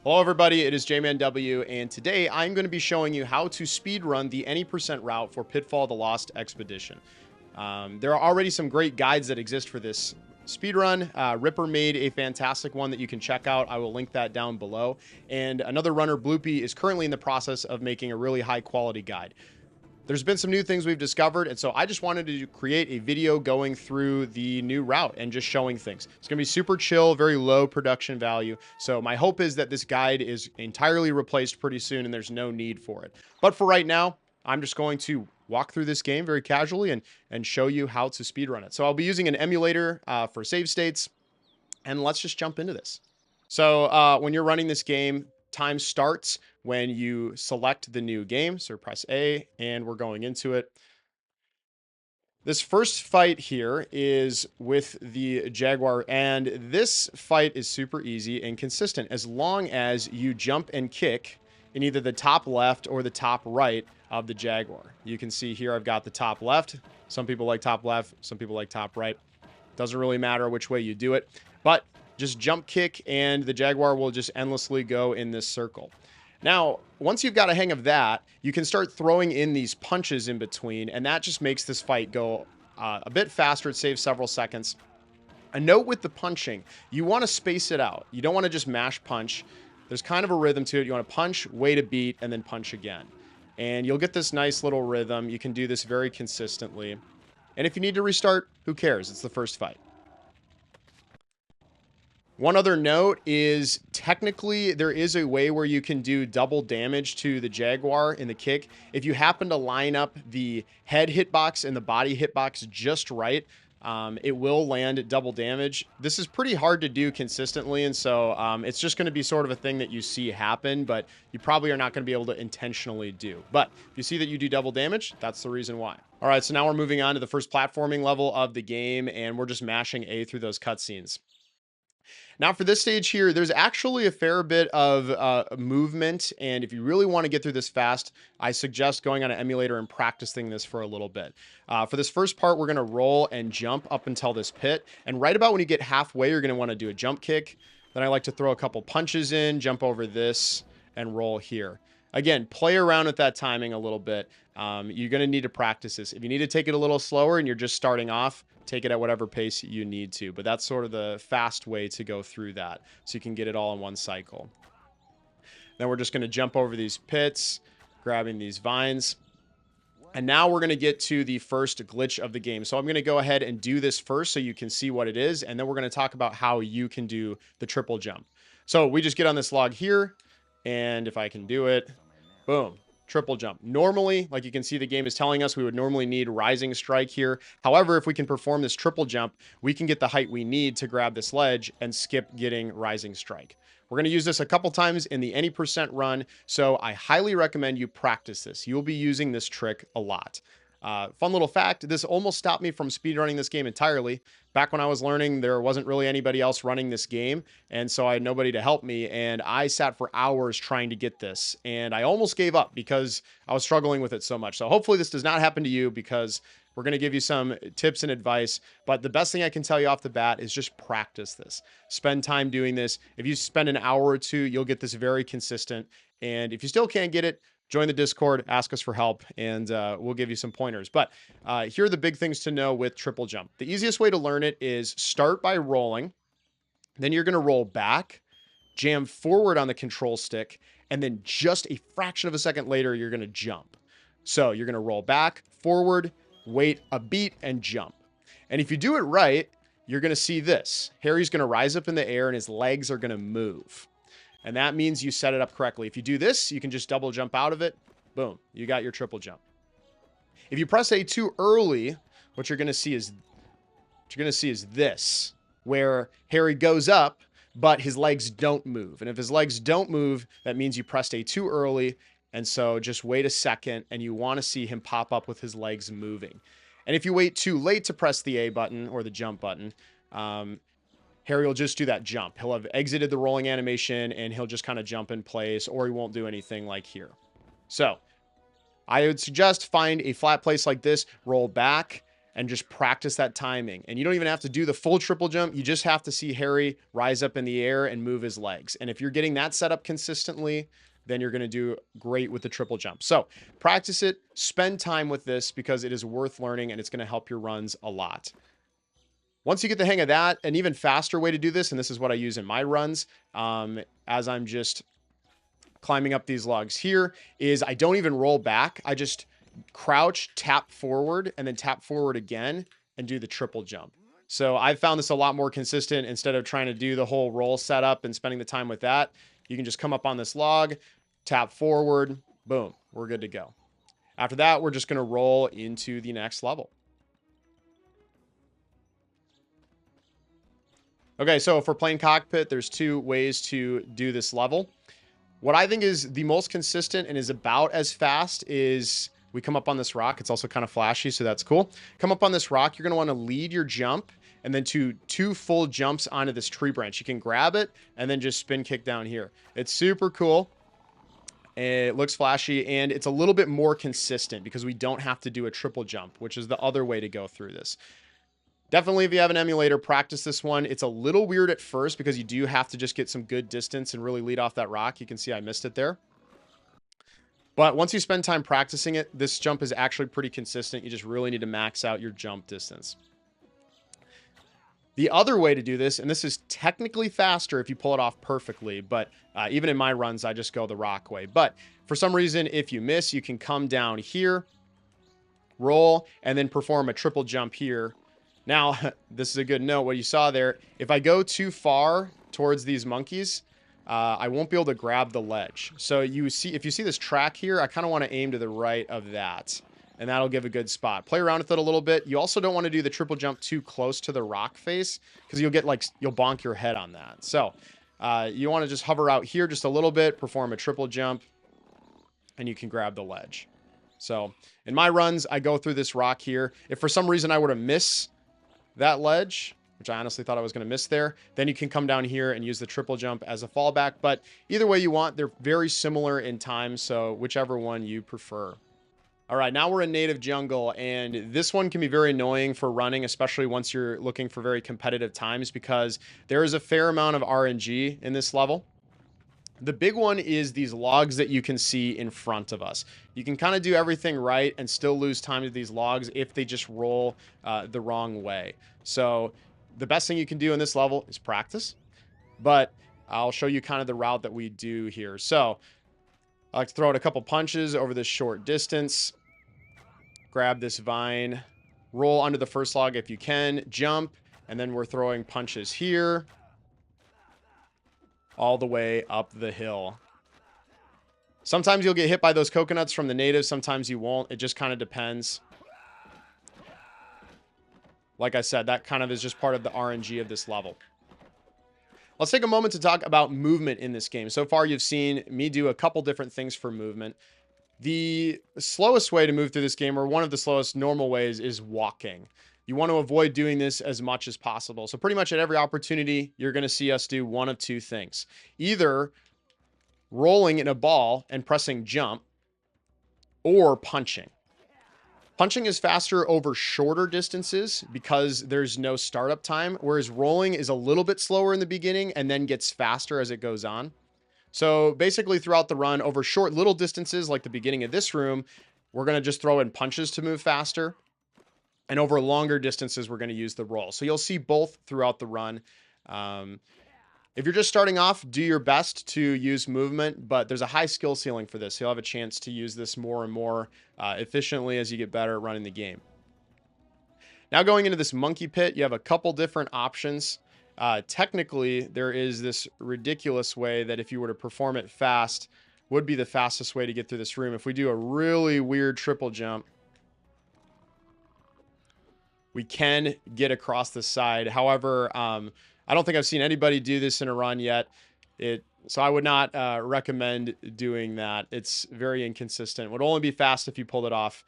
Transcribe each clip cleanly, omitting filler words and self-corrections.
Hello everybody, it is J-Man W, and today I'm going to be showing you how to speedrun the any percent route for Pitfall: The Lost Expedition. There are already some great guides that exist for this speedrun. Ripper made a fantastic one that you can check out. I will link that down below. And another runner, Bloopy, is currently in the process of making a really high quality guide. There's been some new things we've discovered, and so I just wanted to create a video going through the new route and just showing things. It's going to be super chill, very low production value. So my hope is that this guide is entirely replaced pretty soon and there's no need for it. But for right now, I'm just going to walk through this game very casually and show you how to speedrun it. So I'll be using an emulator for save states, and let's just jump into this. So when you're running this game, time starts when you select the new game. So press A and we're going into it. This first fight here is with the Jaguar, and this fight is super easy and consistent as long as you jump and kick in either the top left or the top right of the Jaguar. You can see here I've got the top left. Some people like top left, some people like top right. Doesn't really matter which way you do it, but just jump kick and the Jaguar will just endlessly go in this circle. Now, once you've got a hang of that, you can start throwing in these punches in between, and that just makes this fight go a bit faster. It saves several seconds. A note with the punching, you want to space it out. You don't want to just mash punch. There's kind of a rhythm to it. You want to punch, wait a beat, and then punch again. And you'll get this nice little rhythm. You can do this very consistently. And if you need to restart, who cares? It's the first fight. One other note is technically there is a way where you can do double damage to the Jaguar in the kick. If you happen to line up the head hitbox and the body hitbox just right, it will land double damage. This is pretty hard to do consistently, and so it's just going to be sort of a thing that you see happen, but you probably are not going to be able to intentionally do. But if you see that you do double damage, that's the reason why. All right, so now we're moving on to the first platforming level of the game, and we're just mashing A through those cutscenes. Now for this stage here, there's actually a fair bit of movement, and if you really want to get through this fast, I suggest going on an emulator and practicing this for a little bit. For this first part, we're going to roll and jump up until this pit, and right about when you get halfway, you're going to want to do a jump kick. Then I like to throw a couple punches in, jump over this, and roll here. Again, play around with that timing a little bit. You're going to need to practice this. If you need to take it a little slower and you're just starting off, take it at whatever pace you need to. But that's sort of the fast way to go through that, so you can get it all in one cycle. Then we're just going to jump over these pits, grabbing these vines. And now we're going to get to the first glitch of the game. So I'm going to go ahead and do this first so you can see what it is. And then we're going to talk about how you can do the triple jump. So we just get on this log here. And if I can do it, boom, triple jump. Normally, like you can see, the game is telling us we would normally need rising strike here. However, if we can perform this triple jump, we can get the height we need to grab this ledge and skip getting rising strike. We're going to use this a couple times in the any percent run, so I highly recommend you practice this. You'll be using this trick a lot. Fun little fact, this almost stopped me from speedrunning this game entirely. Back when I was learning, there wasn't really anybody else running this game, and so I had nobody to help me, and I sat for hours trying to get this, and I almost gave up because I was struggling with it so much. So hopefully this does not happen to you, because we're going to give you some tips and advice, but the best thing I can tell you off the bat is just practice this. Spend time doing this. If you spend an hour or two, you'll get this very consistent, and if you still can't get it, join the Discord, ask us for help, and we'll give you some pointers. But here are the big things to know with triple jump. The easiest way to learn it is start by rolling. Then you're going to roll back, jam forward on the control stick, and then just a fraction of a second later, you're going to jump. So you're going to roll back, forward, wait a beat, and jump. And if you do it right, you're going to see this. Harry's going to rise up in the air, and his legs are going to move. And that means you set it up correctly. If you do this, you can just double jump out of it. Boom, you got your triple jump. If you press A too early, what you're going to see is this, where Harry goes up, but his legs don't move. And if his legs don't move, that means you pressed A too early. And so just wait a second, and you want to see him pop up with his legs moving. And if you wait too late to press the A button or the jump button, Harry will just do that jump. He'll have exited the rolling animation and he'll just kind of jump in place, or he won't do anything like here. So I would suggest find a flat place like this, roll back, and just practice that timing. And you don't even have to do the full triple jump. You just have to see Harry rise up in the air and move his legs. And if you're getting that set up consistently, then you're going to do great with the triple jump. So practice it, spend time with this because it is worth learning and it's going to help your runs a lot. Once you get the hang of that, an even faster way to do this, and this is what I use in my runs, as I'm just climbing up these logs here, is I don't even roll back. I just crouch, tap forward, and then tap forward again and do the triple jump. So I've found this a lot more consistent. Instead of trying to do the whole roll setup and spending the time with that, you can just come up on this log, tap forward, boom, we're good to go. After that, we're just going to roll into the next level. Okay, so if we're playing Cockpit, there's two ways to do this level. What I think is the most consistent and is about as fast is we come up on this rock. It's also kind of flashy, so that's cool. Come up on this rock. You're going to want to lead your jump and then two full jumps onto this tree branch. You can grab it and then just spin kick down here. It's super cool. It looks flashy, and it's a little bit more consistent because we don't have to do a triple jump, which is the other way to go through this. Definitely, if you have an emulator, practice this one. It's a little weird at first because you do have to just get some good distance and really lead off that rock. You can see I missed it there. But once you spend time practicing it, this jump is actually pretty consistent. You just really need to max out your jump distance. The other way to do this, and this is technically faster if you pull it off perfectly, but even in my runs, I just go the rock way. But for some reason, if you miss, you can come down here, roll, and then perform a triple jump here. Now, this is a good note, what you saw there. If I go too far towards these monkeys, I won't be able to grab the ledge. So you see, if you see this track here, I kind of want to aim to the right of that, and that'll give a good spot. Play around with it a little bit. You also don't want to do the triple jump too close to the rock face because you'll bonk your head on that. So you want to just hover out here just a little bit, perform a triple jump, and you can grab the ledge. So in my runs, I go through this rock here. If for some reason I were to miss that ledge, which I honestly thought I was going to miss there, then you can come down here and use the triple jump as a fallback. But either way you want, they're very similar in time, so whichever one you prefer. All right, now we're in native jungle, and this one can be very annoying for running, especially once you're looking for very competitive times, because there is a fair amount of RNG in this level. The big one is these logs that you can see in front of us. You can kind of do everything right and still lose time to these logs if they just roll the wrong way. So the best thing you can do in this level is practice, but I'll show you kind of the route that we do here. So I like to throw out a couple punches over this short distance, grab this vine, roll under the first log if you can, jump, and then we're throwing punches here all the way up the hill. Sometimes you'll get hit by those coconuts from the natives. Sometimes you won't. It just kind of depends. Like I said, that kind of is just part of the RNG of this level. Let's take a moment to talk about movement in this game. So far, you've seen me do a couple different things for movement. The slowest way to move through this game, or one of the slowest normal ways, is walking. You want to avoid doing this as much as possible. So pretty much at every opportunity, you're going to see us do one of two things. Either rolling in a ball and pressing jump, or punching. Punching is faster over shorter distances because there's no startup time, whereas rolling is a little bit slower in the beginning and then gets faster as it goes on. So basically throughout the run, over short little distances like the beginning of this room, we're going to just throw in punches to move faster. And over longer distances, we're going to use the roll. So you'll see both throughout the run. If you're just starting off, do your best to use movement, but there's a high skill ceiling for this. You'll have a chance to use this more and more efficiently as you get better at running the game. Now going into this monkey pit, you have a couple different options. Technically, there is this ridiculous way that if you were to perform it fast, would be the fastest way to get through this room. If we do a really weird triple jump, we can get across the side. However, I don't think I've seen anybody do this in a run yet. So I would not recommend doing that. It's very inconsistent. It would only be fast if you pulled it off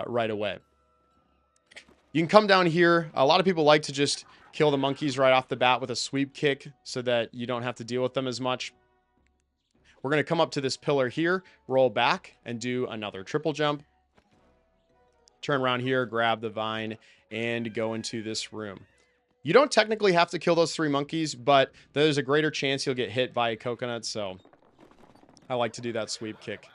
right away. You can come down here. A lot of people like to just kill the monkeys right off the bat with a sweep kick so that you don't have to deal with them as much. We're going to come up to this pillar here, roll back, and do another triple jump. turn around here, grab the vine, and go into this room. You don't technically have to kill those 3 monkeys, but there's a greater chance you'll get hit by a coconut, so I like to do that sweep kick.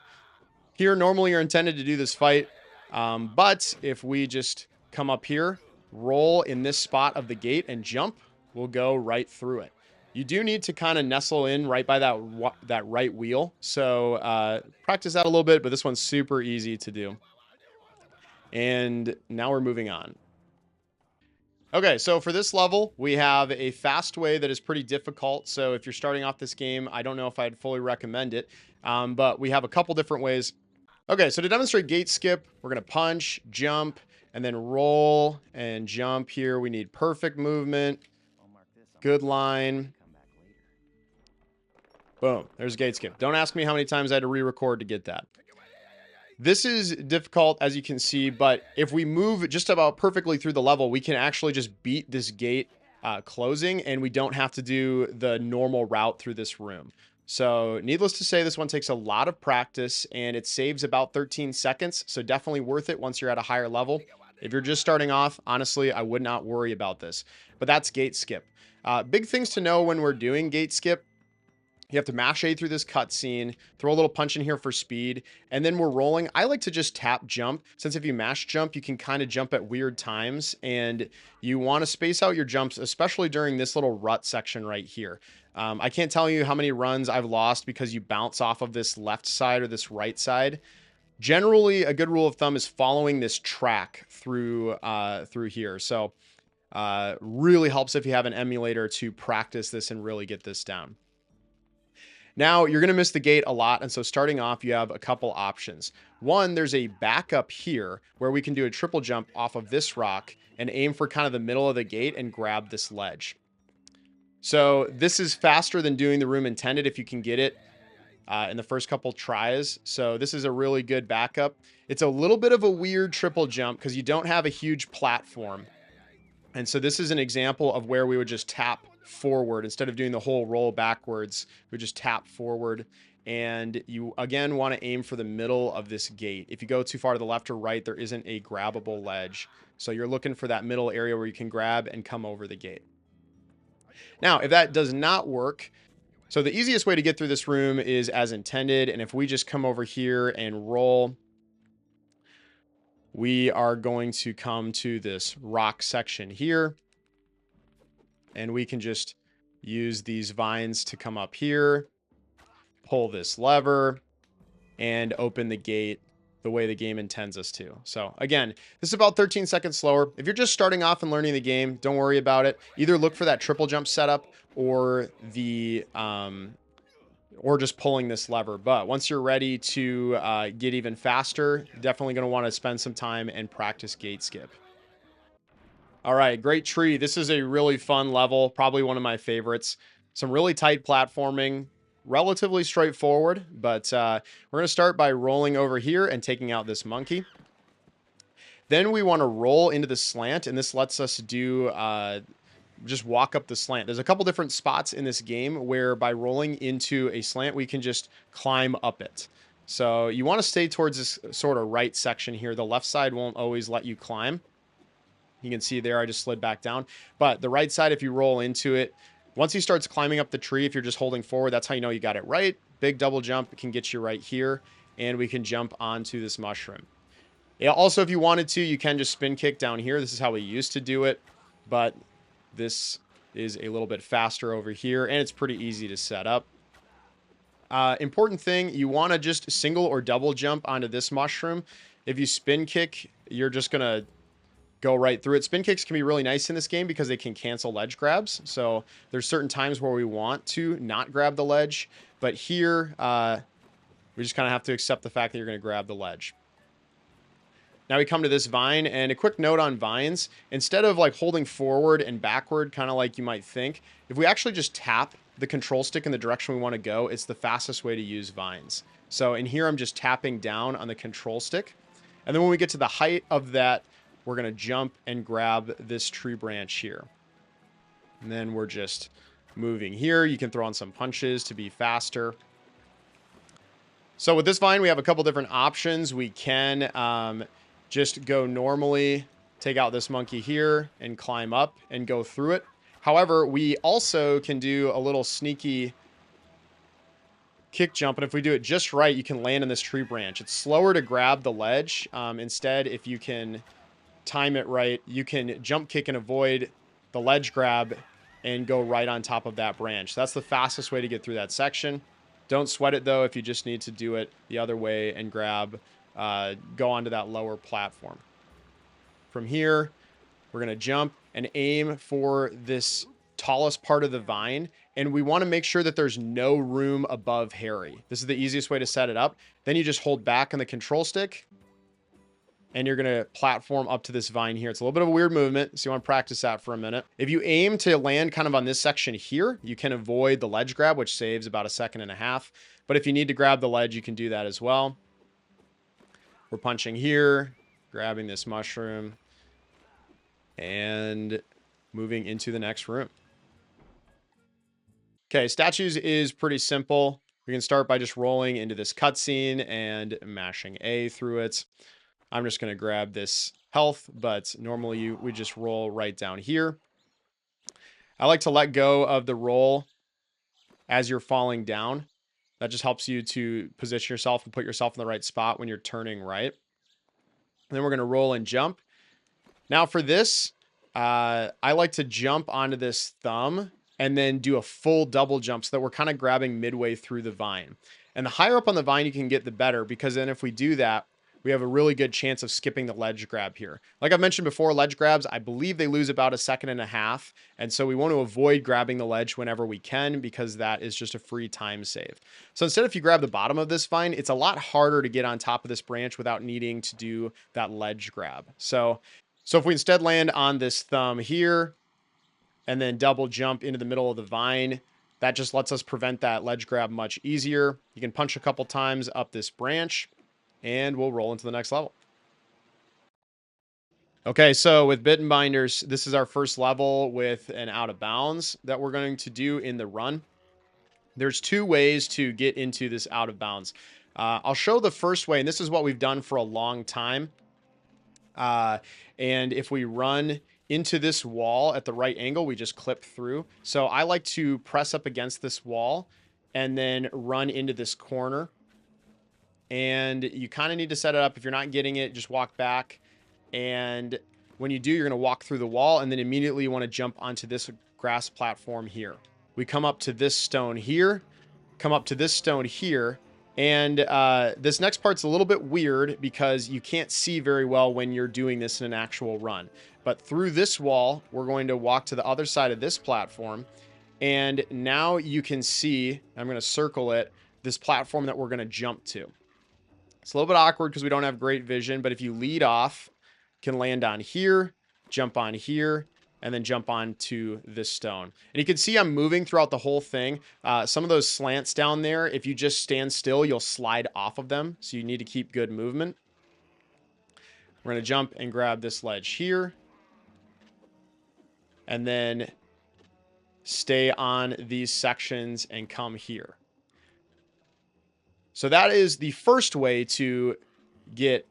Here, normally you're intended to do this fight, but if we just come up here, roll in this spot of the gate, and jump, we'll go right through it. You do need to kind of nestle in right by that right wheel, so practice that a little bit, but this one's super easy to do. And now we're moving on. Okay, so for this level, we have a fast way that is pretty difficult. So if you're starting off this game, I don't know if I'd fully recommend it, but we have a couple different ways. Okay, so to demonstrate gate skip, we're going to punch, jump, and then roll and jump here. We need perfect movement, good line. Boom, there's gate skip. Don't ask me how many times I had to re-record to get that. This is difficult, as you can see, but if we move just about perfectly through the level, we can actually just beat this gate closing, and we don't have to do the normal route through this room. So needless to say, this one takes a lot of practice, and it saves about 13 seconds, so definitely worth it once you're at a higher level. If you're just starting off, honestly, I would not worry about this. But that's gate skip. Big things to know when we're doing gate skip. You have to mash A through this cutscene, throw a little punch in here for speed, and then we're rolling. I like to just tap jump, since if you mash jump, you can kind of jump at weird times, and you want to space out your jumps, especially during this little rut section right here. I can't tell you how many runs I've lost because you bounce off of this left side or this right side. Generally, a good rule of thumb is following this track through here. So really helps if you have an emulator to practice this and really get this down. Now, you're going to miss the gate a lot, and so starting off, you have a couple options. One, there's a backup here where we can do a triple jump off of this rock and aim for kind of the middle of the gate and grab this ledge. So this is faster than doing the room intended if you can get it in the first couple tries. So this is a really good backup. It's a little bit of a weird triple jump because you don't have a huge platform. And so this is an example of where we would just tap forward instead of doing the whole roll backwards. We just tap forward, and you again want to aim for the middle of this gate. If you go too far to the left or right, there isn't a grabbable ledge. So you're looking for that middle area where you can grab and come over the gate. Now, if that does not work, so the easiest way to get through this room is as intended. And if we just come over here and roll, we are going to come to this rock section here, and we can just use these vines to come up here, pull this lever, and open the gate the way the game intends us to. So again, this is about 13 seconds slower. If you're just starting off and learning the game, don't worry about it. Either look for that triple jump setup or the or just pulling this lever. But once you're ready to get even faster, you're definitely going to want to spend some time and practice gate skip. All right, great tree. This is a really fun level, probably one of my favorites. Some really tight platforming, relatively straightforward, but we're going to start by rolling over here and taking out this monkey. Then we want to roll into the slant, and this lets us do just walk up the slant. There's a couple different spots in this game where by rolling into a slant, we can just climb up it. So you want to stay towards this sort of right section here. The left side won't always let you climb. You can see there, I just slid back down. But the right side, if you roll into it, once he starts climbing up the tree, if you're just holding forward, that's how you know you got it right. Big double jump can get you right here, and we can jump onto this mushroom. Yeah, also, if you wanted to, you can just spin kick down here. This is how we used to do it, but this is a little bit faster over here, and it's pretty easy to set up. Important thing, you want to just single or double jump onto this mushroom. If you spin kick, you're just going to go right through it. Spin kicks can be really nice in this game because they can cancel ledge grabs. So there's certain times where we want to not grab the ledge, but here we just kind of have to accept the fact that you're going to grab the ledge. Now we come to this vine, and a quick note on vines, instead of like holding forward and backward, kind of like you might think, if we actually just tap the control stick in the direction we want to go, it's the fastest way to use vines. So in here, I'm just tapping down on the control stick. And then when we get to the height of that, we're going to jump and grab this tree branch here. And then we're just moving here. You can throw on some punches to be faster. So with this vine, we have a couple different options. We can just go normally, take out this monkey here and climb up and go through it. However, we also can do a little sneaky kick jump, and if we do it just right, you can land in this tree branch. It's slower to grab the ledge. Instead, if you can time it right, you can jump kick and avoid the ledge grab and go right on top of that branch. That's the fastest way to get through that section. Don't sweat it though if you just need to do it the other way and grab, go onto that lower platform. From here, we're going to jump and aim for this tallest part of the vine. And we want to make sure that there's no room above Harry. This is the easiest way to set it up. Then you just hold back on the control stick and you're going to platform up to this vine here. It's a little bit of a weird movement, so you want to practice that for a minute. If you aim to land kind of on this section here, you can avoid the ledge grab, which saves about 1.5 seconds. But if you need to grab the ledge, you can do that as well. We're punching here, grabbing this mushroom, and moving into the next room. Okay, statues is pretty simple. We can start by just rolling into this cutscene and mashing A through it. I'm just going to grab this health, but normally we just roll right down here. I like to let go of the roll as you're falling down. That just helps you to position yourself and put yourself in the right spot when you're turning right. And then we're going to roll and jump. Now for this, I like to jump onto this thumb and then do a full double jump so that we're kind of grabbing midway through the vine. And the higher up on the vine you can get, the better, because then if we do that, we have a really good chance of skipping the ledge grab here. Like I mentioned before, ledge grabs, I believe they lose about 1.5 seconds. And so we want to avoid grabbing the ledge whenever we can, because that is just a free time save. So instead, if you grab the bottom of this vine, it's a lot harder to get on top of this branch without needing to do that ledge grab. So if we instead land on this thumb here and then double jump into the middle of the vine, that just lets us prevent that ledge grab much easier. You can punch a couple times up this branch and we'll roll into the next level. Okay, so with Bittenbinders, this is our first level with an out of bounds that we're going to do in the run. There's 2 ways to get into this out of bounds. I'll show the first way, and this is what we've done for a long time. And if we run into this wall at the right angle, we just clip through. So I like to press up against this wall and then run into this corner. And you kind of need to set it up. If you're not getting it, just walk back. And when you do, you're going to walk through the wall, and then immediately you want to jump onto this grass platform here. We come up to this stone here, come up to this stone here. And this next part's a little bit weird because you can't see very well when you're doing this in an actual run. But through this wall, we're going to walk to the other side of this platform. And now you can see, I'm going to circle it, this platform that we're going to jump to. It's a little bit awkward because we don't have great vision, but if you lead off, you can land on here, jump on here, and then jump onto this stone. And you can see I'm moving throughout the whole thing. Some of those slants down there, if you just stand still, you'll slide off of them. So you need to keep good movement. We're going to jump and grab this ledge here. And then stay on these sections and come here. So that is the first way to get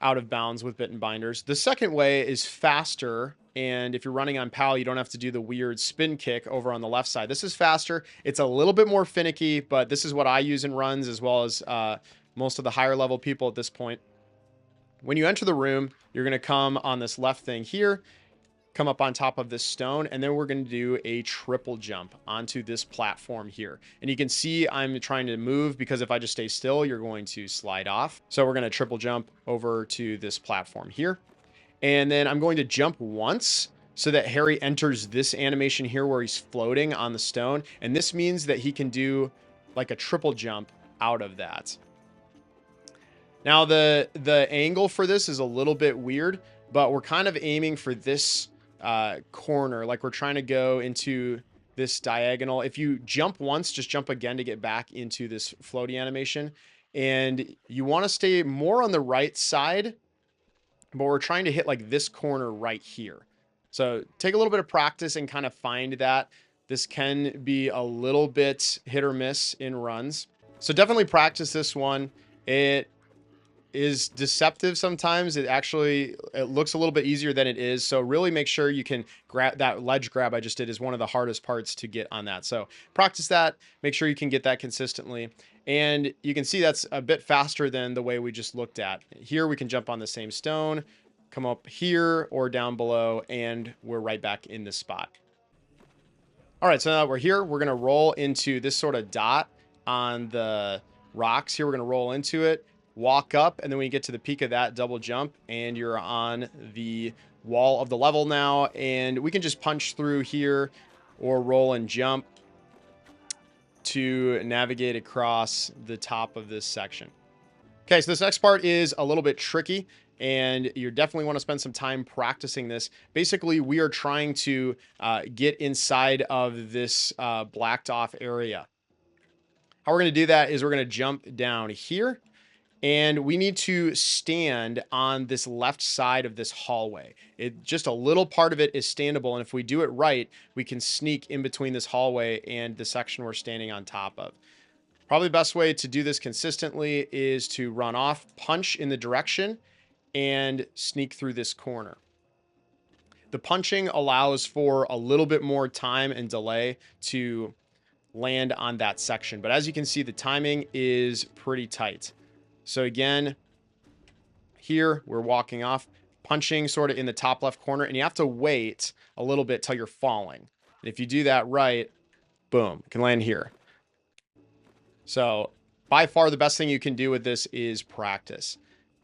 out of bounds with Bittenbinders. The second way is faster. And if you're running on PAL, you don't have to do the weird spin kick over on the left side. This is faster. It's a little bit more finicky, but this is what I use in runs as well as most of the higher level people at this point. When you enter the room, you're going to come on this left thing here, come up on top of this stone, and then we're going to do a triple jump onto this platform here. And you can see I'm trying to move because if I just stay still, you're going to slide off. So we're going to triple jump over to this platform here. And then I'm going to jump once so that Harry enters this animation here where he's floating on the stone. And this means that he can do like a triple jump out of that. Now the angle for this is a little bit weird, but we're kind of aiming for this corner, like we're trying to go into this diagonal. If you jump once, just jump again to get back into this floaty animation. And you want to stay more on the right side, but we're trying to hit like this corner right here. So take a little bit of practice and kind of find that. This can be a little bit hit or miss in runs. So definitely practice this one. It is deceptive sometimes. It looks a little bit easier than it is. So really make sure you can grab that ledge grab I just did is one of the hardest parts to get on that. So practice that, make sure you can get that consistently. And you can see that's a bit faster than the way we just looked at. Here we can jump on the same stone, come up here or down below, and we're right back in this spot. All right, so now that we're here, we're gonna roll into this sort of dot on the rocks here. We're gonna roll into it, walk up, and then when you get to the peak of that, double jump, and you're on the wall of the level now. And we can just punch through here or roll and jump to navigate across the top of this section. Okay, so this next part is a little bit tricky, and you definitely want to spend some time practicing this. Basically, we are trying to get inside of this blacked off area. How we're going to do that is we're going to jump down here, and we need to stand on this left side of this hallway. Just a little part of it is standable, and if we do it right, we can sneak in between this hallway and the section we're standing on top of. Probably the best way to do this consistently is to run off, punch in the direction, and sneak through this corner. The punching allows for a little bit more time and delay to land on that section. But as you can see, the timing is pretty tight. So again, here we're walking off, punching sort of in the top left corner, and you have to wait a little bit till you're falling. And if you do that right, boom, you can land here. So by far the best thing you can do with this is practice.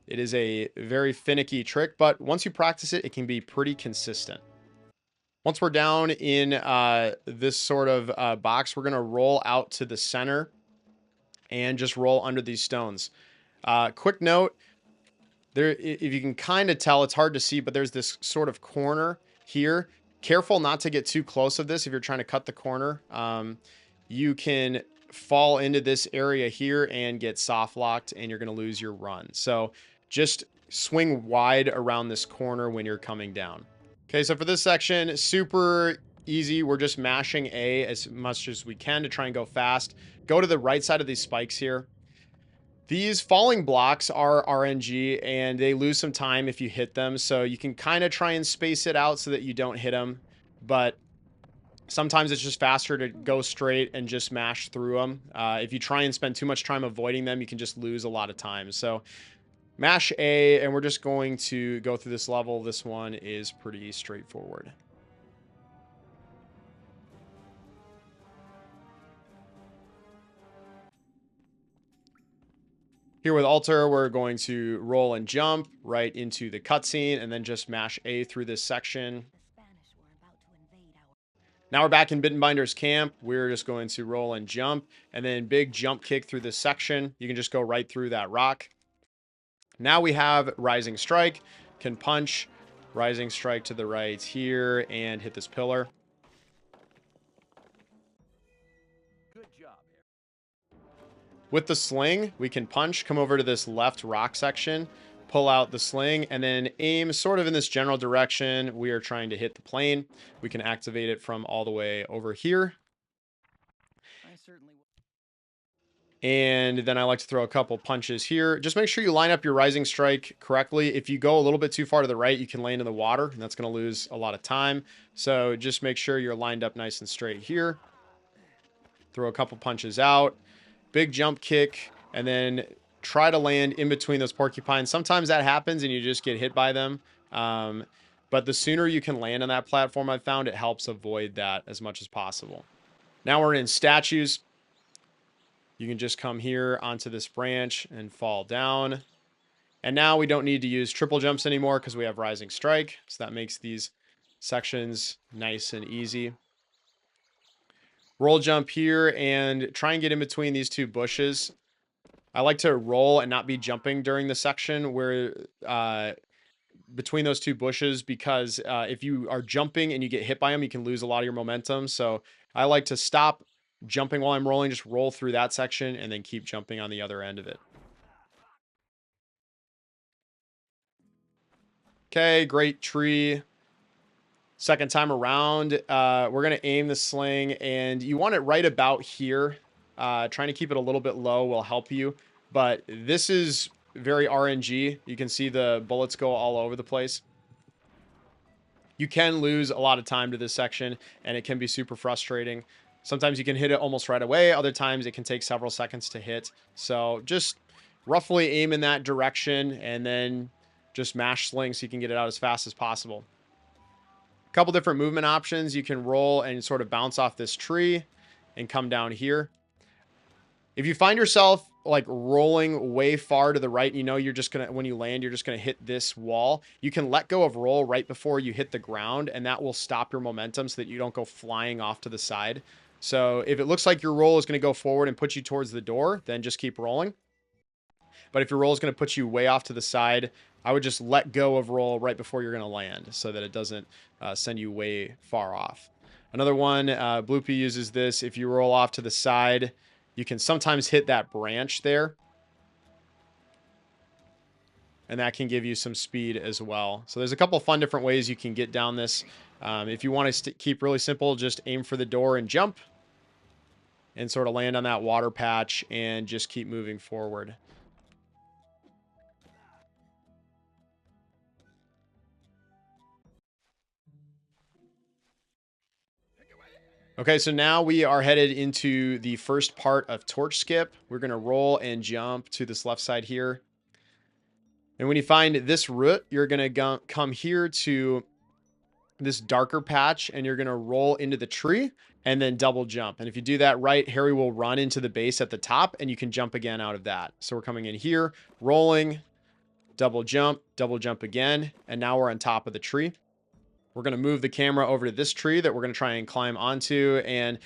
It is a very finicky trick, but once you practice it, it can be pretty consistent. Once we're down in this sort of box, we're going to roll out to the center and just roll under these stones. Quick note, there, if you can kind of tell, it's hard to see, but there's this sort of corner here. Careful not to get too close of this if you're trying to cut the corner. You can fall into this area here and get soft locked, and you're going to lose your run. So just swing wide around this corner when you're coming down. Okay, so for this section, super easy. We're just mashing A as much as we can to try and go fast. Go to the right side of these spikes here. These falling blocks are RNG, and they lose some time if you hit them. So you can kind of try and space it out so that you don't hit them. But sometimes it's just faster to go straight and just mash through them. If you try and spend too much time avoiding them, you can just lose a lot of time. So mash A, and we're just going to go through this level. This one is pretty straightforward. Here with Alter, we're going to roll and jump right into the cutscene and then just mash A through this section. Now we're back in Bittenbinder's camp. We're just going to roll and jump, and then big jump kick through this section. You can just go right through that rock. Now we have Rising Strike, can punch, Rising Strike to the right here, and hit this pillar. With the sling, we can punch, come over to this left rock section, pull out the sling, and then aim sort of in this general direction. We are trying to hit the plane. We can activate it from all the way over here. And then I like to throw a couple punches here. Just make sure you line up your Rising Strike correctly. If you go a little bit too far to the right, you can land in the water, and that's going to lose a lot of time. So just make sure you're lined up nice and straight here. Throw a couple punches out. Big jump kick, and then try to land in between those porcupines. Sometimes that happens and you just get hit by them. But the sooner you can land on that platform, I've found it helps avoid that as much as possible. Now we're in statues. You can just come here onto this branch and fall down. And now we don't need to use triple jumps anymore because we have Rising Strike. So that makes these sections nice and easy. Roll jump here and try and get in between these two bushes. I like to roll and not be jumping during the section where between those two bushes, because if you are jumping and you get hit by them, you can lose a lot of your momentum. So I like to stop jumping while I'm rolling, just roll through that section and then keep jumping on the other end of it. Okay, great tree. Second time around, we're going to aim the sling, and you want it right about here. Trying to keep it a little bit low will help you. But this is very RNG. You can see the bullets go all over the place. You can lose a lot of time to this section, and it can be super frustrating. Sometimes you can hit it almost right away. Other times it can take several seconds to hit. So just roughly aim in that direction and then just mash sling so you can get it out as fast as possible. A couple different movement options. You can roll and sort of bounce off this tree and come down here. If you find yourself like rolling way far to the right, you know you're just gonna, when you land, you're just gonna hit this wall. You can let go of roll right before you hit the ground, and that will stop your momentum so that you don't go flying off to the side. So if it looks like your roll is gonna go forward and put you towards the door, then just keep rolling. But if your roll is gonna put you way off to the side, I would just let go of roll right before you're gonna land so that it doesn't send you way far off. Another one, Bloopy uses this. If you roll off to the side, you can sometimes hit that branch there, and that can give you some speed as well. So there's a couple fun different ways you can get down this. If you want to keep really simple, just aim for the door and jump and sort of land on that water patch and just keep moving forward. Okay, so now we are headed into the first part of Torch Skip. We're going to roll and jump to this left side here. And when you find this root, you're going to come here to this darker patch, and you're going to roll into the tree and then double jump. And if you do that right, Harry will run into the base at the top, and you can jump again out of that. So we're coming in here, rolling, double jump again, and now we're on top of the tree. We're going to move the camera over to this tree that we're going to try and climb onto, and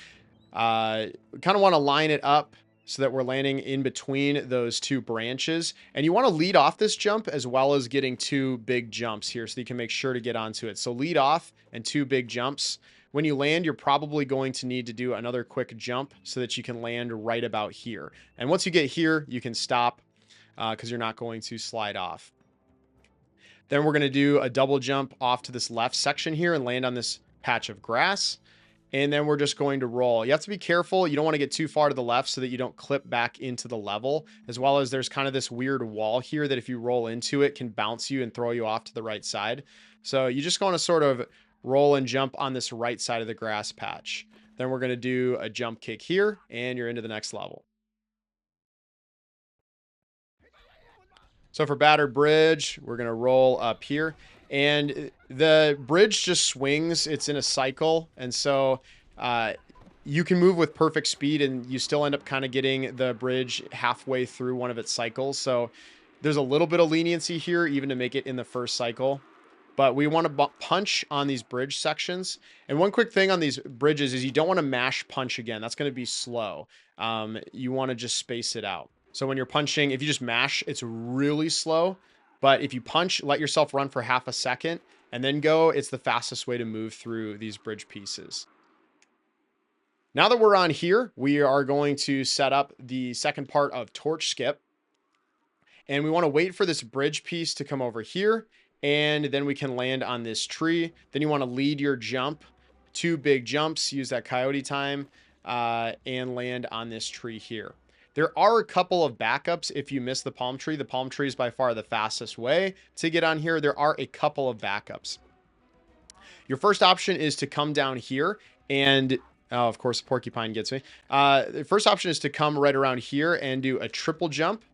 kind of want to line it up so that we're landing in between those two branches. And you want to lead off this jump as well as getting two big jumps here so you can make sure to get onto it. So lead off and two big jumps. When you land, you're probably going to need to do another quick jump so that you can land right about here. And once you get here, you can stop because you're not going to slide off. Then we're going to do a double jump off to this left section here and land on this patch of grass. And then we're just going to roll. You have to be careful. You don't want to get too far to the left so that you don't clip back into the level, as well as there's kind of this weird wall here that if you roll into it can bounce you and throw you off to the right side. So you just want to sort of roll and jump on this right side of the grass patch. Then we're going to do a jump kick here and you're into the next level. So for Battered Bridge, we're going to roll up here. And the bridge just swings. It's in a cycle. And so you can move with perfect speed and you still end up kind of getting the bridge halfway through one of its cycles. So there's a little bit of leniency here, even to make it in the first cycle. But we want to punch on these bridge sections. And one quick thing on these bridges is you don't want to mash punch again. That's going to be slow. You want to just space it out. So when you're punching, if you just mash, it's really slow. But if you punch, let yourself run for half a second and then go, it's the fastest way to move through these bridge pieces. Now that we're on here, we are going to set up the second part of Torch Skip. And we want to wait for this bridge piece to come over here. And then we can land on this tree. Then you want to lead your jump, two big jumps, use that coyote time, and land on this tree here. There are a couple of backups if you miss the palm tree. The palm tree is by far the fastest way to get on here. There are a couple of backups. Your first option is to come down here and, oh, of course, the porcupine gets me. The first option is to come right around here and do a triple jump.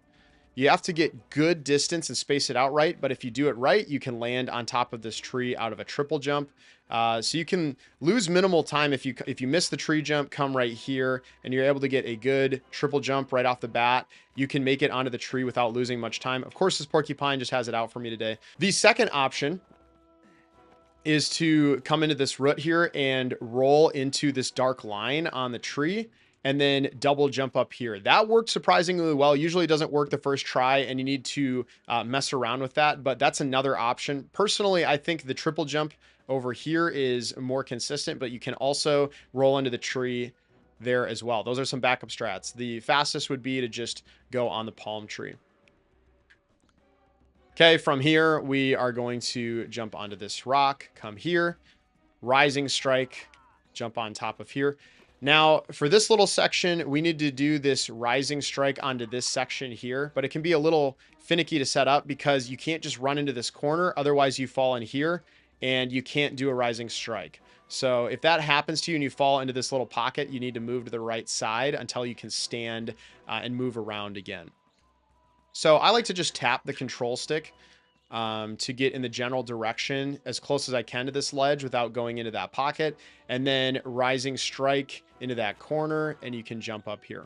You have to get good distance and space it out right, but if you do it right, you can land on top of this tree out of a triple jump. So you can lose minimal time if you miss the tree jump, come right here, and you're able to get a good triple jump right off the bat. You can make it onto the tree without losing much time. Of course, this porcupine just has it out for me today. The second option is to come into this root here and roll into this dark line on the tree and then double jump up here. That worked surprisingly well. Usually it doesn't work the first try and you need to mess around with that, but that's another option. Personally, I think the triple jump over here is more consistent, but you can also roll into the tree there as well. Those are some backup strats. The fastest would be to just go on the palm tree. Okay, from here, we are going to jump onto this rock, come here, rising strike, jump on top of here. Now, for this little section, we need to do this rising strike onto this section here, but it can be a little finicky to set up because you can't just run into this corner. Otherwise, you fall in here and you can't do a rising strike. So if that happens to you and you fall into this little pocket, you need to move to the right side until you can stand and move around again. So I like to just tap the control stick to get in the general direction as close as I can to this ledge without going into that pocket, and then rising strike into that corner, and you can jump up here.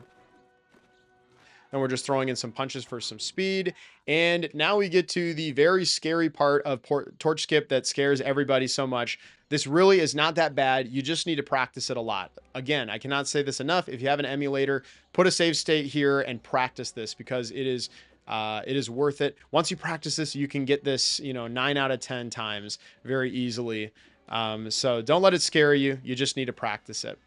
And we're just throwing in some punches for some speed. And now we get to the very scary part of torch skip that scares everybody so much. This really is not that bad. You just need to practice it a lot. Again, I cannot say this enough. If you have an emulator, put a save state here and practice this because it is worth it. Once you practice this, you can get this, 9 out of 10 times very easily. So don't let it scare you. You just need to practice it.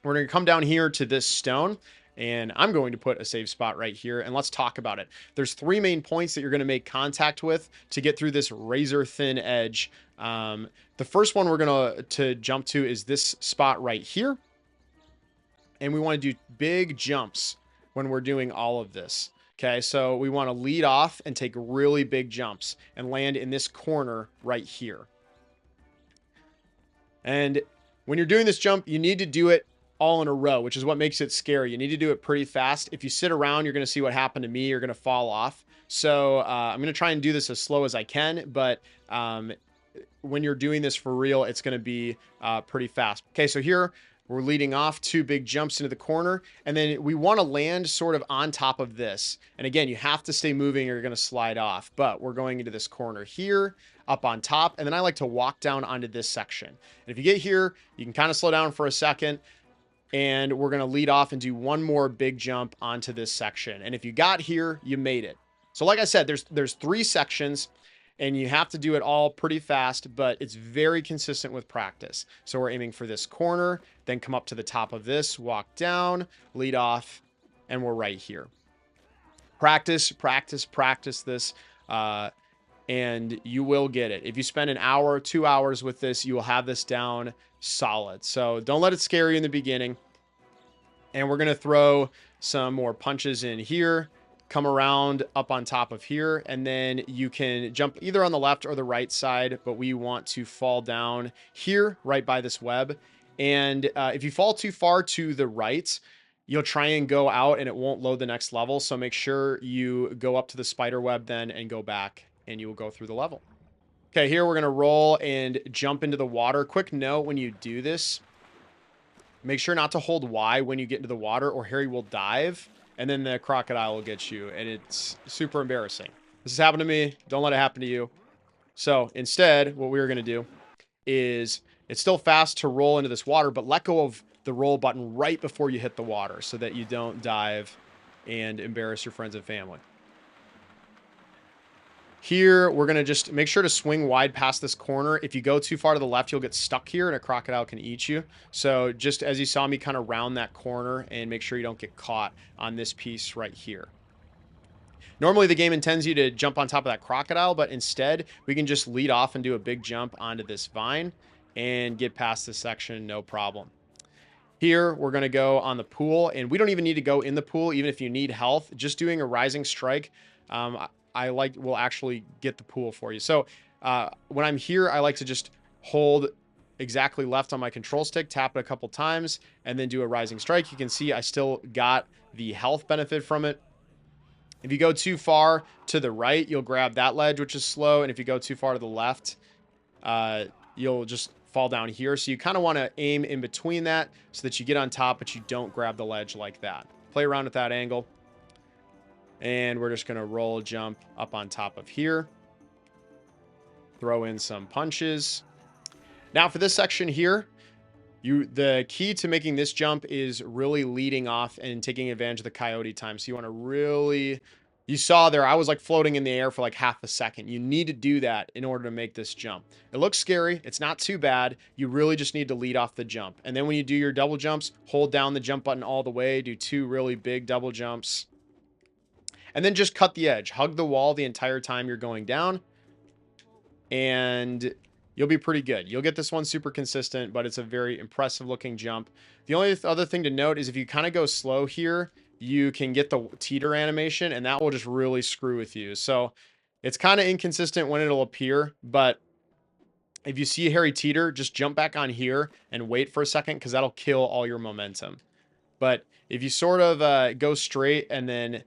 We're going to come down here to this stone, and I'm going to put a save spot right here, and let's talk about it. There's 3 main points that you're going to make contact with to get through this razor thin edge. The first one we're going to jump to is this spot right here. And we want to do big jumps when we're doing all of this. Okay, so we want to lead off and take really big jumps and land in this corner right here. And when you're doing this jump, you need to do it all in a row, which is what makes it scary. You need to do it pretty fast. If you sit around, you're going to see what happened to me. You're going to fall off. So I'm going to try and do this as slow as I can, but when you're doing this for real, it's going to be pretty fast. Okay, so here we're leading off 2 big jumps into the corner, and then we want to land sort of on top of this. And again, you have to stay moving or you're going to slide off, but we're going into this corner here, up on top, and then I like to walk down onto this section. And if you get here, you can kind of slow down for a second, and we're going to lead off and do one more big jump onto this section. And if you got here, you made it. So like I said, there's 3 sections, and you have to do it all pretty fast, but it's very consistent with practice. So we're aiming for this corner, then come up to the top of this, walk down, lead off, and we're right here. Practice, practice, practice this, and you will get it. If you spend an hour, 2 hours with this, you will have this down solid. So don't let it scare you in the beginning. And we're going to throw some more punches in here, come around up on top of here, and then you can jump either on the left or the right side, but we want to fall down here right by this web. And if you fall too far to the right, you'll try and go out and it won't load the next level. So make sure you go up to the spider web then and go back, and you will go through the level. Okay, here we're going to roll and jump into the water. Quick note, when you do this, make sure not to hold Y when you get into the water, or Harry will dive, and then the crocodile will get you, and it's super embarrassing. This has happened to me. Don't let it happen to you. So instead, what we're going to do is, it's still fast to roll into this water, but let go of the roll button right before you hit the water so that you don't dive and embarrass your friends and family. Here, we're going to just make sure to swing wide past this corner. If you go too far to the left, you'll get stuck here and a crocodile can eat you. So just as you saw me kind of round that corner and make sure you don't get caught on this piece right here. Normally, the game intends you to jump on top of that crocodile, but instead, we can just lead off and do a big jump onto this vine and get past this section, no problem. Here, we're going to go on the pool, and we don't even need to go in the pool, even if you need health. Just doing a rising strike, will actually get the pool for you. So when I'm here, I like to just hold exactly left on my control stick, tap it a couple times, and then do a rising strike. You can see I still got the health benefit from it. If you go too far to the right, you'll grab that ledge, which is slow. And if you go too far to the left, you'll just fall down here. So you kind of want to aim in between that so that you get on top, but you don't grab the ledge like that. Play around with that angle. And we're just going to roll, jump up on top of here. Throw in some punches. Now for this section here, the key to making this jump is really leading off and taking advantage of the coyote time. So you want to really, you saw there, I was like floating in the air for like half a second. You need to do that in order to make this jump. It looks scary. It's not too bad. You really just need to lead off the jump. And then when you do your double jumps, hold down the jump button all the way. Do 2 really big double jumps. And then just cut the edge. Hug the wall the entire time you're going down. And you'll be pretty good. You'll get this one super consistent, but it's a very impressive looking jump. The only other thing to note is if you kind of go slow here, you can get the teeter animation, and that will just really screw with you. So it's kind of inconsistent when it'll appear, but if you see Harry teeter, just jump back on here and wait for a second, because that'll kill all your momentum. But if you sort of go straight and then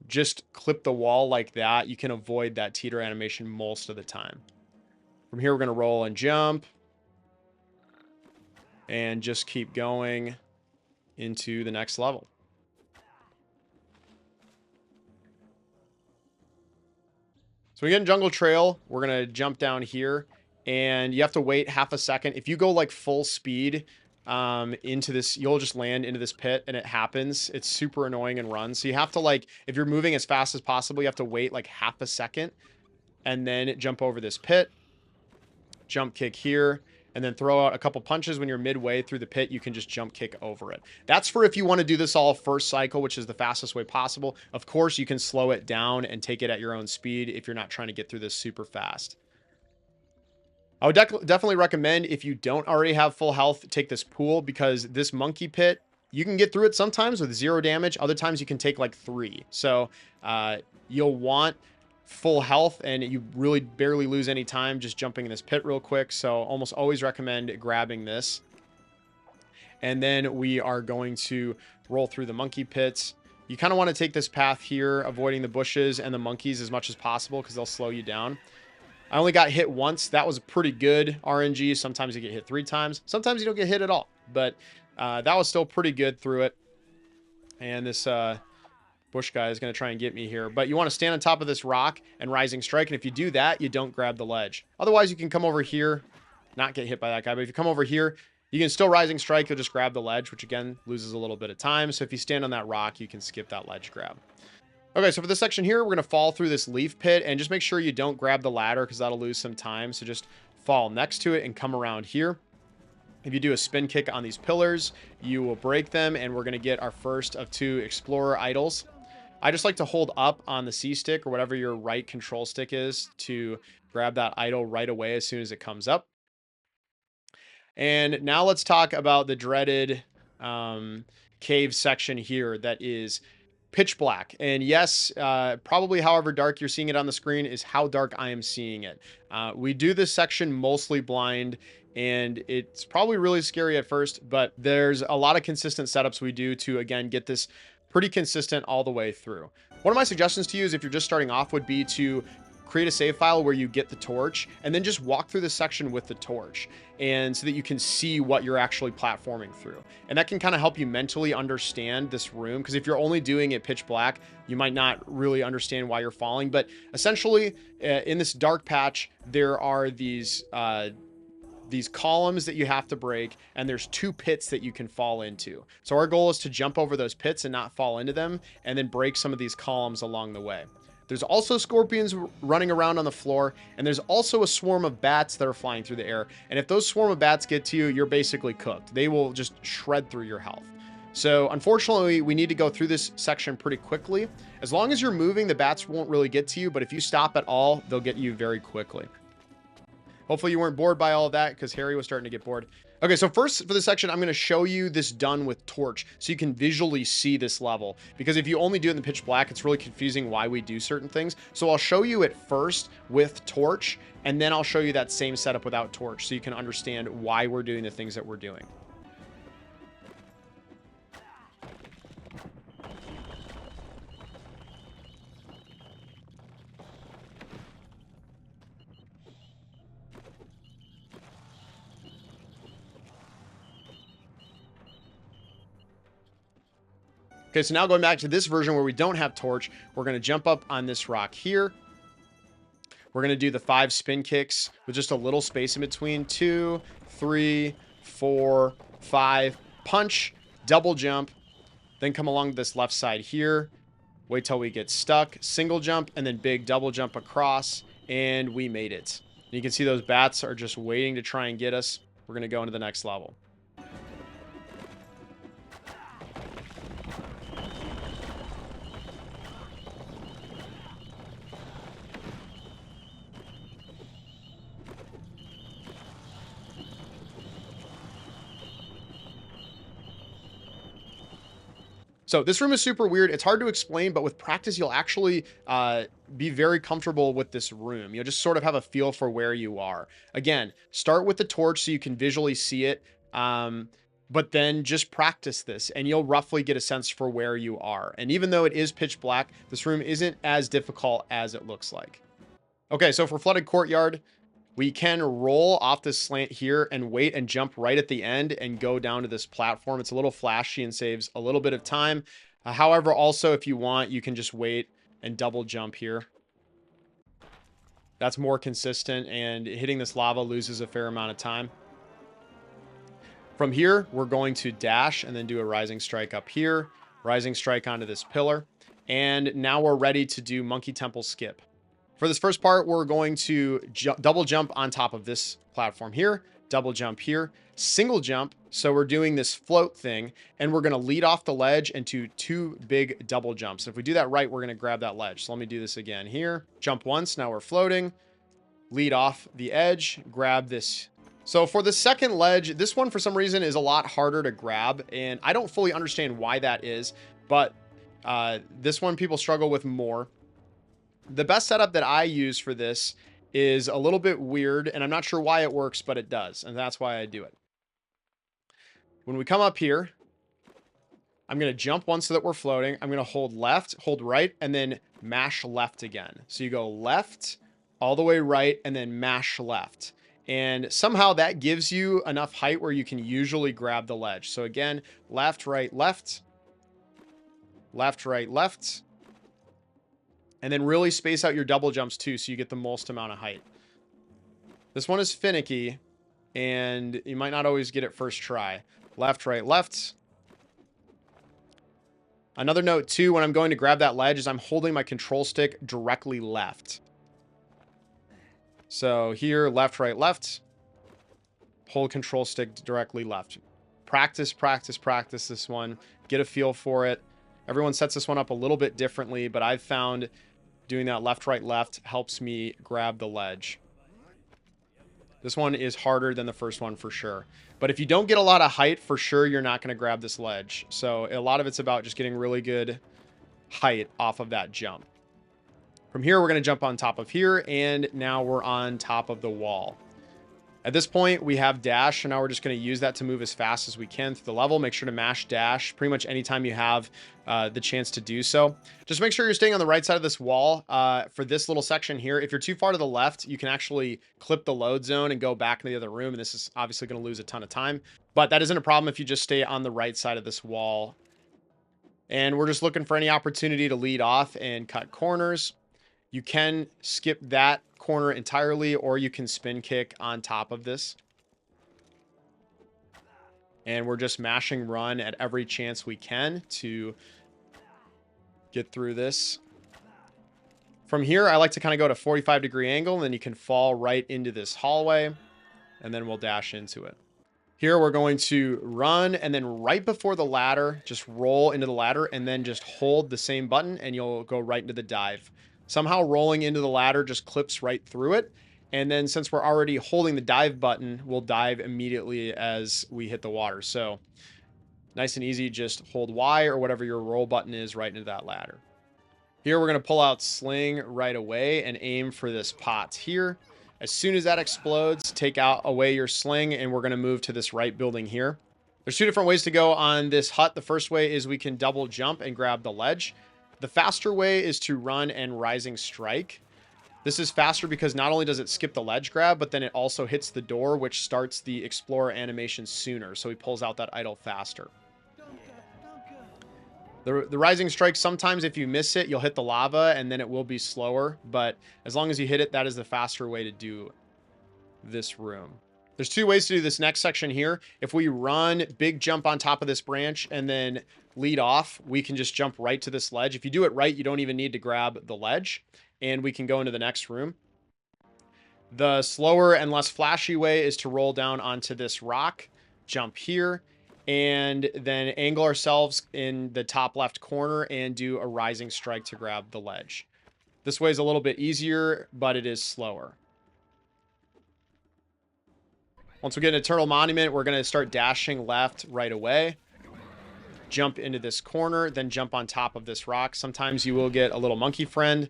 just clip the wall like that, you can avoid that teeter animation most of the time. From here, we're going to roll and jump and just keep going into the next level. So we get in Jungle Trail. We're going to jump down here, and you have to wait half a second. If you go like full speed into this, you'll just land into this pit, and it happens. It's super annoying and run. So you have to, like, if you're moving as fast as possible, you have to wait like half a second and then jump over this pit, jump kick here, and then throw out a couple punches. When you're midway through the pit, you can just jump kick over it. That's for if you want to do this all first cycle, which is the fastest way possible. Of course, you can slow it down and take it at your own speed if you're not trying to get through this super fast. I would definitely recommend, if you don't already have full health, take this pool, because this monkey pit, you can get through it sometimes with 0 damage. Other times you can take like 3. So you'll want full health, and you really barely lose any time just jumping in this pit real quick. So almost always recommend grabbing this. And then we are going to roll through the monkey pits. You kind of want to take this path here, avoiding the bushes and the monkeys as much as possible, because they'll slow you down. I only got hit once. That was pretty good RNG. Sometimes you get hit 3 times. Sometimes you don't get hit at all. But that was still pretty good through it. And this bush guy is going to try and get me here. But you want to stand on top of this rock and rising strike. And if you do that, you don't grab the ledge. Otherwise, you can come over here, not get hit by that guy. But if you come over here, you can still rising strike. You'll just grab the ledge, which again loses a little bit of time. So if you stand on that rock, you can skip that ledge grab. Okay, so for this section here, we're going to fall through this leaf pit, and just make sure you don't grab the ladder, because that'll lose some time. So just fall next to it and come around here. If you do a spin kick on these pillars, you will break them, and we're going to get our first of 2 explorer idols. I just like to hold up on the C stick, or whatever your right control stick is, to grab that idol right away as soon as it comes up. And now let's talk about the dreaded cave section here that is pitch black. And yes, probably however dark you're seeing it on the screen is how dark I am seeing it. We do this section mostly blind, and it's probably really scary at first, but there's a lot of consistent setups we do to, again, get this pretty consistent all the way through. One of my suggestions to you is, if you're just starting off, would be to create a save file where you get the torch, and then just walk through the section with the torch, and so that you can see what you're actually platforming through. And that can kind of help you mentally understand this room, because if you're only doing it pitch black, you might not really understand why you're falling. But essentially, in this dark patch, there are these columns that you have to break, and there's 2 pits that you can fall into. So our goal is to jump over those pits and not fall into them, and then break some of these columns along the way. There's also scorpions running around on the floor, and there's also a swarm of bats that are flying through the air. And if those swarm of bats get to you, you're basically cooked. They will just shred through your health. So unfortunately, we need to go through this section pretty quickly. As long as you're moving, the bats won't really get to you, but if you stop at all, they'll get you very quickly. Hopefully you weren't bored by all of that, because Harry was starting to get bored. Okay, so first for this section, I'm going to show you this done with torch, so you can visually see this level. Because if you only do it in the pitch black, it's really confusing why we do certain things. So I'll show you it first with torch, and then I'll show you that same setup without torch, so you can understand why we're doing the things that we're doing. Okay, so now going back to this version where we don't have torch, we're going to jump up on this rock here. We're going to do the 5 spin kicks with just a little space in between. 2, 3, 4, 5. Punch, double jump, then come along this left side here. Wait till we get stuck. Single jump, and then big double jump across, and we made it. And you can see those bats are just waiting to try and get us. We're going to go into the next level. So this room is super weird. It's hard to explain, but with practice, you'll actually be very comfortable with this room. You'll just sort of have a feel for where you are. Again, start with the torch so you can visually see it. But then just practice this and you'll roughly get a sense for where you are. And even though it is pitch black, this room isn't as difficult as it looks like. Okay, so for Flooded Courtyard, we can roll off this slant here and wait and jump right at the end and go down to this platform. It's a little flashy and saves a little bit of time. However, also, if you want, you can just wait and double jump here. That's more consistent, and hitting this lava loses a fair amount of time. From here, we're going to dash and then do a rising strike up here, rising strike onto this pillar. And now we're ready to do Monkey Temple skip. For this first part, we're going to double jump on top of this platform here, double jump here, single jump. So we're doing this float thing, and we're going to lead off the ledge into 2 big double jumps. If we do that right, we're going to grab that ledge. So let me do this again here. Jump once. Now we're floating. Lead off the edge. Grab this. So for the second ledge, this one for some reason is a lot harder to grab, and I don't fully understand why that is, but this one people struggle with more. The best setup that I use for this is a little bit weird, and I'm not sure why it works, but it does, and that's why I do it. When we come up here, I'm going to jump once so that we're floating. I'm going to hold left, hold right, and then mash left again. So you go left, all the way right, and then mash left. And somehow that gives you enough height where you can usually grab the ledge. So again, left, right, left, left, right, left. And then really space out your double jumps too, so you get the most amount of height. This one is finicky, and you might not always get it first try. Left, right, left. Another note too, when I'm going to grab that ledge, is I'm holding my control stick directly left. So here, left, right, left. Hold control stick directly left. Practice, practice, practice this one. Get a feel for it. Everyone sets this one up a little bit differently, but I've found doing that left, right, left helps me grab the ledge. This one is harder than the first one for sure. But if you don't get a lot of height, for sure you're not going to grab this ledge. So a lot of it's about just getting really good height off of that jump. From here, we're going to jump on top of here, and now we're on top of the wall. At this point, we have dash, and now we're just going to use that to move as fast as we can through the level. Make sure to mash dash pretty much anytime you have the chance to do so. Just make sure you're staying on the right side of this wall for this little section here. If you're too far to the left, you can actually clip the load zone and go back into the other room, and this is obviously going to lose a ton of time. But that isn't a problem if you just stay on the right side of this wall. And we're just looking for any opportunity to lead off and cut corners. You can skip that corner entirely, or you can spin kick on top of this. And we're just mashing run at every chance we can to get through this. From here, I like to kind of go to 45-degree angle, and then you can fall right into this hallway, and then we'll dash into it. Here, we're going to run, and then right before the ladder, just roll into the ladder, and then just hold the same button, and you'll go right into the dive. Somehow rolling into the ladder just clips right through it. And then since we're already holding the dive button, we'll dive immediately as we hit the water. So nice and easy, just hold Y or whatever your roll button is right into that ladder. Here, we're going to pull out sling right away and aim for this pot here. As soon as that explodes, take out away your sling, and we're going to move to this right building here. There's 2 different ways to go on this hut. The first way is we can double jump and grab the ledge. The faster way is to run and rising strike. This is faster because not only does it skip the ledge grab, but then it also hits the door, which starts the explorer animation sooner. So he pulls out that idol faster. The rising strike, sometimes if you miss it, you'll hit the lava and then it will be slower. But as long as you hit it, that is the faster way to do this room. There's 2 ways to do this next section here. If we run, big jump on top of this branch and then lead off, we can just jump right to this ledge. If you do it right, you don't even need to grab the ledge, and we can go into the next room. The slower and less flashy way is to roll down onto this rock, jump here, and then angle ourselves in the top left corner and do a rising strike to grab the ledge. This way is a little bit easier, but it is slower. Once we get an Eternal Monument, we're going to start dashing left right away. jump into this corner, then jump on top of this rock. Sometimes you will get a little monkey friend.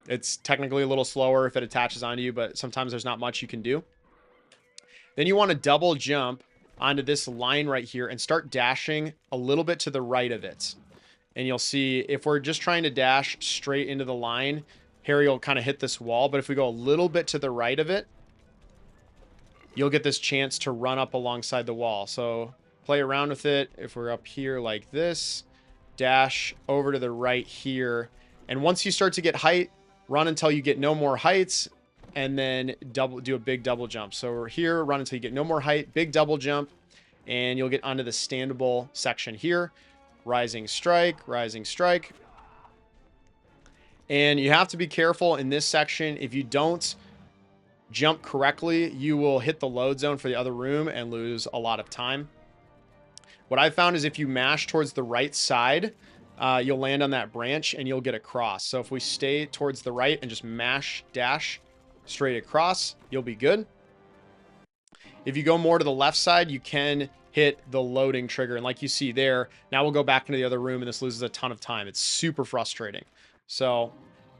It's technically a little slower if it attaches onto you, but sometimes there's not much you can do. Then you want to double jump onto this line right here and start dashing a little bit to the right of it. And you'll see if we're just trying to dash straight into the line, Harry will kind of hit this wall. But if we go a little bit to the right of it, you'll get this chance to run up alongside the wall. So play around with it. If we're up here like this, dash over to the right here. And once you start to get height, run until you get no more heights, and then do a big double jump. So we're here, run until you get no more height, big double jump, and you'll get onto the standable section here. Rising strike, rising strike. And you have to be careful in this section. If you don't jump correctly, you will hit the load zone for the other room and lose a lot of time. What I found is if you mash towards the right side, you'll land on that branch and you'll get across. So if we stay towards the right and just mash dash straight across, you'll be good. If you go more to the left side, you can hit the loading trigger. And like you see there, now we'll go back into the other room and this loses a ton of time. It's super frustrating. So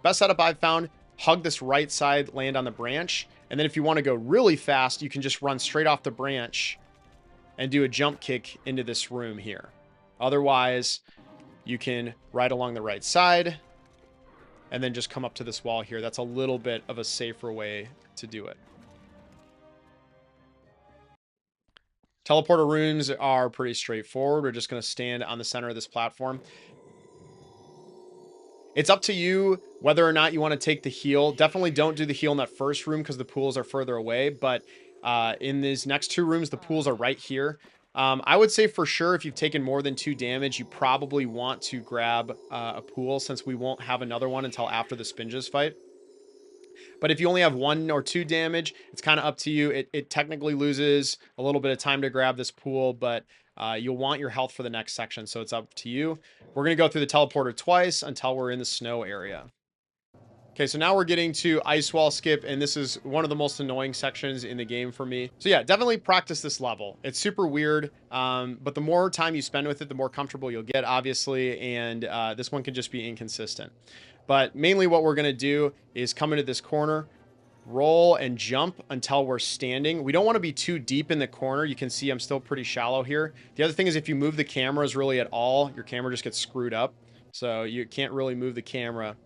best setup I've found, hug this right side, land on the branch. And then if you want to go really fast, you can just run straight off the branch and do a jump kick into this room here. Otherwise, you can ride along the right side and then just come up to this wall here. That's a little bit of a safer way to do it. Teleporter rooms are pretty straightforward. We're just going to stand on the center of this platform. It's up to you whether or not you want to take the heal. Definitely don't do the heal in that first room because the pools are further away. But in these next two rooms, the pools are right here. I would say for sure if you've taken more than 2 damage, you probably want to grab a pool since we won't have another one until after the Spinjas fight. But if you only have 1 or 2 damage, it's kind of up to you. It technically loses a little bit of time to grab this pool, but you'll want your health for the next section, so it's up to you. We're going to go through the teleporter twice until we're in the snow area. Okay, so now we're getting to ice wall skip, and this is one of the most annoying sections in the game for me. So yeah, definitely practice this level. It's super weird, but the more time you spend with it, the more comfortable you'll get, obviously, and this one can just be inconsistent. But mainly what we're going to do is come into this corner, roll and jump until we're standing. We don't want to be too deep in the corner. You can see I'm still pretty shallow here. The other thing is if you move the cameras really at all, your camera just gets screwed up. So you can't really move the camera.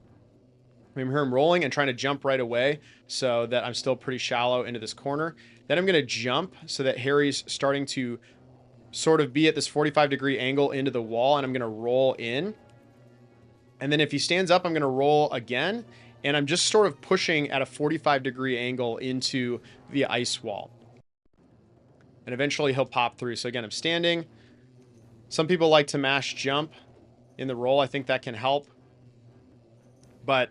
I'm here, I'm rolling and trying to jump right away so that I'm still pretty shallow into this corner. Then I'm going to jump so that Harry's starting to sort of be at this 45-degree angle into the wall, and I'm going to roll in. And then if he stands up, I'm going to roll again. And I'm just sort of pushing at a 45-degree angle into the ice wall. And eventually he'll pop through. So again, I'm standing. Some people like to mash jump in the roll. I think that can help. But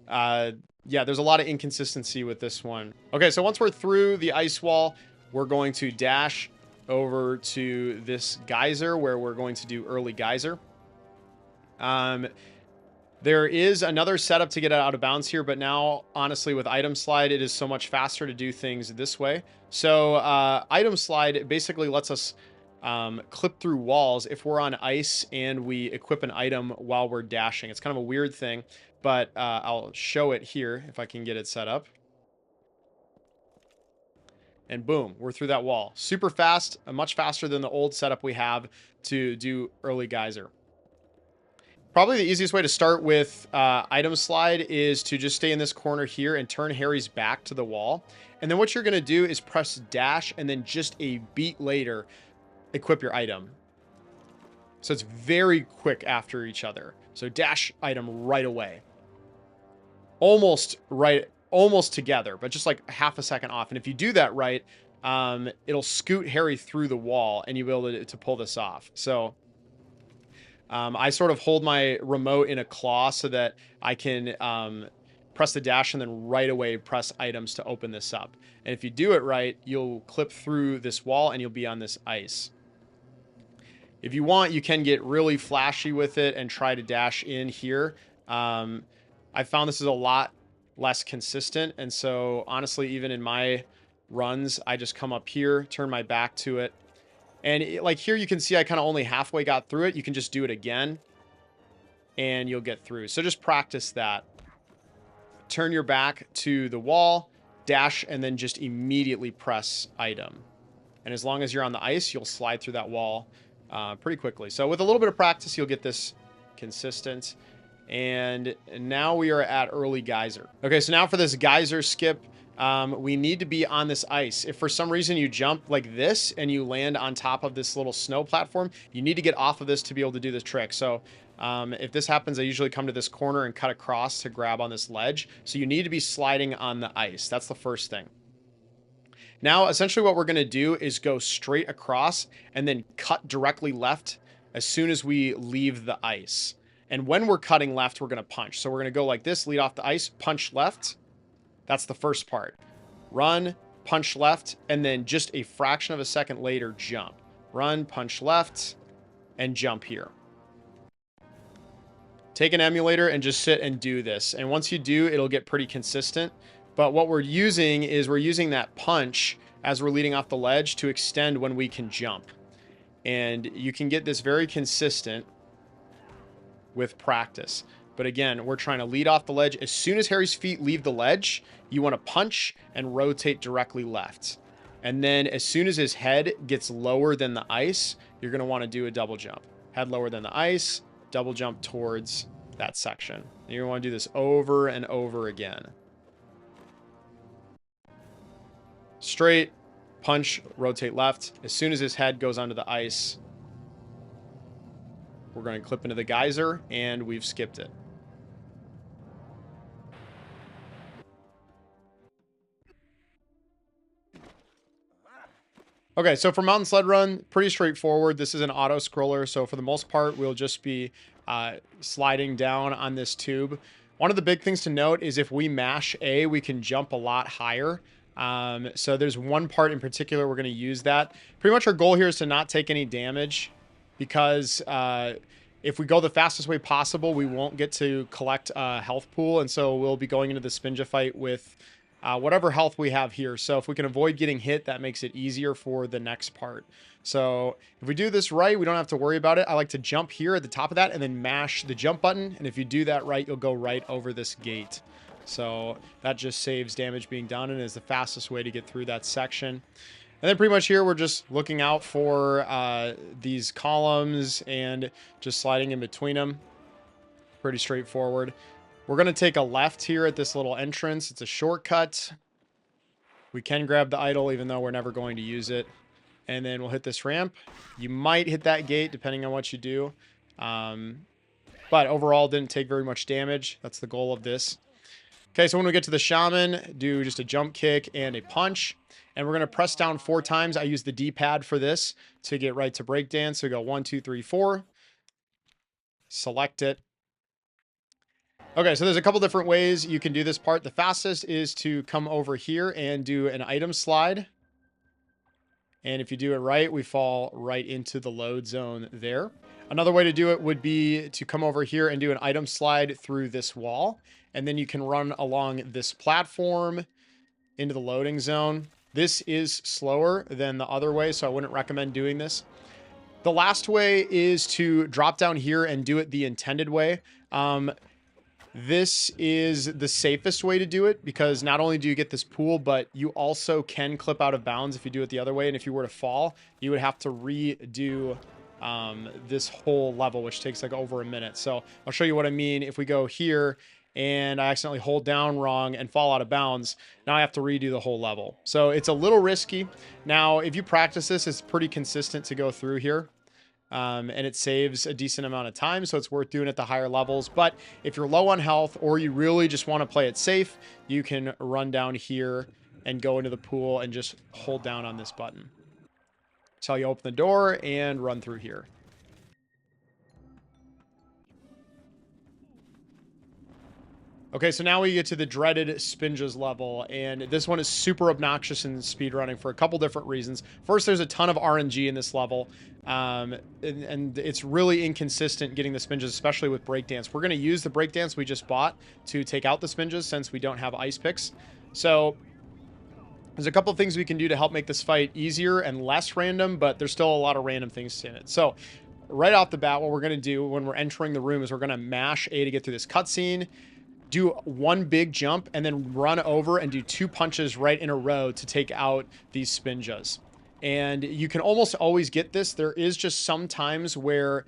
yeah, there's a lot of inconsistency with this one. Okay, so once we're through the ice wall, we're going to dash over to this geyser where we're going to do early geyser. There is another setup to get it out of bounds here, but now, honestly, with item slide, it is so much faster to do things this way. So item slide basically lets us clip through walls if we're on ice and we equip an item while we're dashing. It's kind of a weird thing, but I'll show it here if I can get it set up. And boom, we're through that wall. Super fast, much faster than the old setup we have to do early geyser. Probably the easiest way to start with item slide is to just stay in this corner here and turn Harry's back to the wall. And then what you're going to do is press dash and then just a beat later, equip your item. So it's very quick after each other. So dash item right away. Almost together, but just like half a second off. And if you do that right, it'll scoot Harry through the wall and you'll be able to pull this off. So I sort of hold my remote in a claw so that I can press the dash and then right away press items to open this up. And if you do it right, you'll clip through this wall and you'll be on this ice. If you want, you can get really flashy with it and try to dash in here. I found this is a lot less consistent. And so honestly, even in my runs, I just come up here, turn my back to it, And like here, you can see I kind of only halfway got through it. You can just do it again and you'll get through. So just practice that. Turn your back to the wall, dash, and then just immediately press item. And as long as you're on the ice, you'll slide through that wall pretty quickly. So with a little bit of practice, you'll get this consistent. And now we are at early geyser. Okay, so now for this geyser skip, we need to be on this ice. If for some reason you jump like this and you land on top of this little snow platform, you need to get off of this to be able to do this trick. So if this happens, I usually come to this corner and cut across to grab on this ledge. So you need to be sliding on the ice. That's the first thing. Now, essentially what we're going to do is go straight across and then cut directly left as soon as we leave the ice. And when we're cutting left, we're going to punch. So we're going to go like this, lead off the ice, punch left. That's the first part. Run, punch left, and then just a fraction of a second later, jump. Run, punch left, and jump here. Take an emulator and just sit and do this. And once you do, it'll get pretty consistent. But what we're using is we're using that punch as we're leading off the ledge to extend when we can jump. And you can get this very consistent with practice. But again, we're trying to lead off the ledge. As soon as Harry's feet leave the ledge, you want to punch and rotate directly left. And then as soon as his head gets lower than the ice, you're going to want to do a double jump. Head lower than the ice, double jump towards that section. And you want to do this over and over again. Straight, punch, rotate left. As soon as his head goes onto the ice, we're going to clip into the geyser, and we've skipped it. Okay, so for Mountain Sled Run, pretty straightforward. This is an auto scroller, so for the most part, we'll just be sliding down on this tube. One of the big things to note is if we mash A, we can jump a lot higher. So there's one part in particular we're going to use that. Pretty much our goal here is to not take any damage, because if we go the fastest way possible, we won't get to collect a health pool, and so we'll be going into the Spinja fight with whatever health we have here. So if we can avoid getting hit, that makes it easier for the next part. So if we do this right, we don't have to worry about it. I like to jump here at the top of that and then mash the jump button, and if you do that right, you'll go right over this gate. So that just saves damage being done and is the fastest way to get through that section. And then pretty much here, we're just looking out for these columns and just sliding in between them. Pretty straightforward. We're going to take a left here at this little entrance. It's a shortcut. We can grab the idol, even though we're never going to use it. And then we'll hit this ramp. You might hit that gate, depending on what you do. But overall, didn't take very much damage. That's the goal of this. Okay, so when we get to the shaman, do just a jump kick and a punch. And we're going to press down 4 times. I use the D-pad for this to get right to breakdance. So we go 1, 2, 3, 4. Select it. Okay, so there's a couple different ways you can do this part. The fastest is to come over here and do an item slide. And if you do it right, we fall right into the load zone there. Another way to do it would be to come over here and do an item slide through this wall. And then you can run along this platform into the loading zone. This is slower than the other way, so I wouldn't recommend doing this. The last way is to drop down here and do it the intended way. This is the safest way to do it, because not only do you get this pool, but you also can clip out of bounds if you do it the other way. And if you were to fall, you would have to redo this whole level, which takes like over a minute. So I'll show you what I mean. If we go here and I accidentally hold down wrong and fall out of bounds, now I have to redo the whole level. So it's a little risky. Now, if you practice this, it's pretty consistent to go through here. And it saves a decent amount of time, so it's worth doing at the higher levels. But if you're low on health, or you really just want to play it safe, you can run down here and go into the pool and just hold down on this button. That's how you open the door and run through here. Okay, so now we get to the dreaded Spinjas level, and this one is super obnoxious in speedrunning for a couple different reasons. First, there's a ton of RNG in this level, and it's really inconsistent getting the Spinjas, especially with breakdance. We're going to use the breakdance we just bought to take out the Spinjas since we don't have ice picks. So There's a couple of things we can do to help make this fight easier and less random, but there's still a lot of random things in it. So right off the bat, what we're going to do when we're entering the room is we're going to mash A to get through this cutscene, do one big jump, and then run over and do 2 punches right in a row to take out these Spinjas. And you can almost always get this. There is just some times where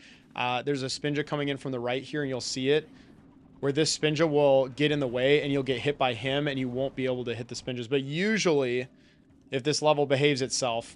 there's a Spinja coming in from the right here, and you'll see it, where this Spinja will get in the way and you'll get hit by him and you won't be able to hit the Spinjas. But usually, if this level behaves itself,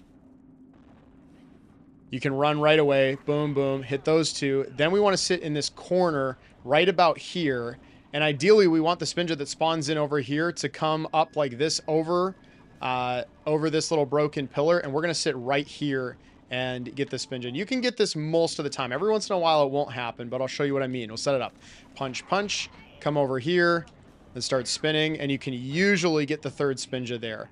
you can run right away, boom, boom, hit those 2. Then we want to sit in this corner right about here. And ideally, we want the Spinja that spawns in over here to come up like this over this little broken pillar. And we're going to sit right here and get the Spinja. You can get this most of the time. Every once in a while, it won't happen, but I'll show you what I mean. We'll set it up. Punch, punch, come over here, and start spinning. And you can usually get the 3rd Spinja there.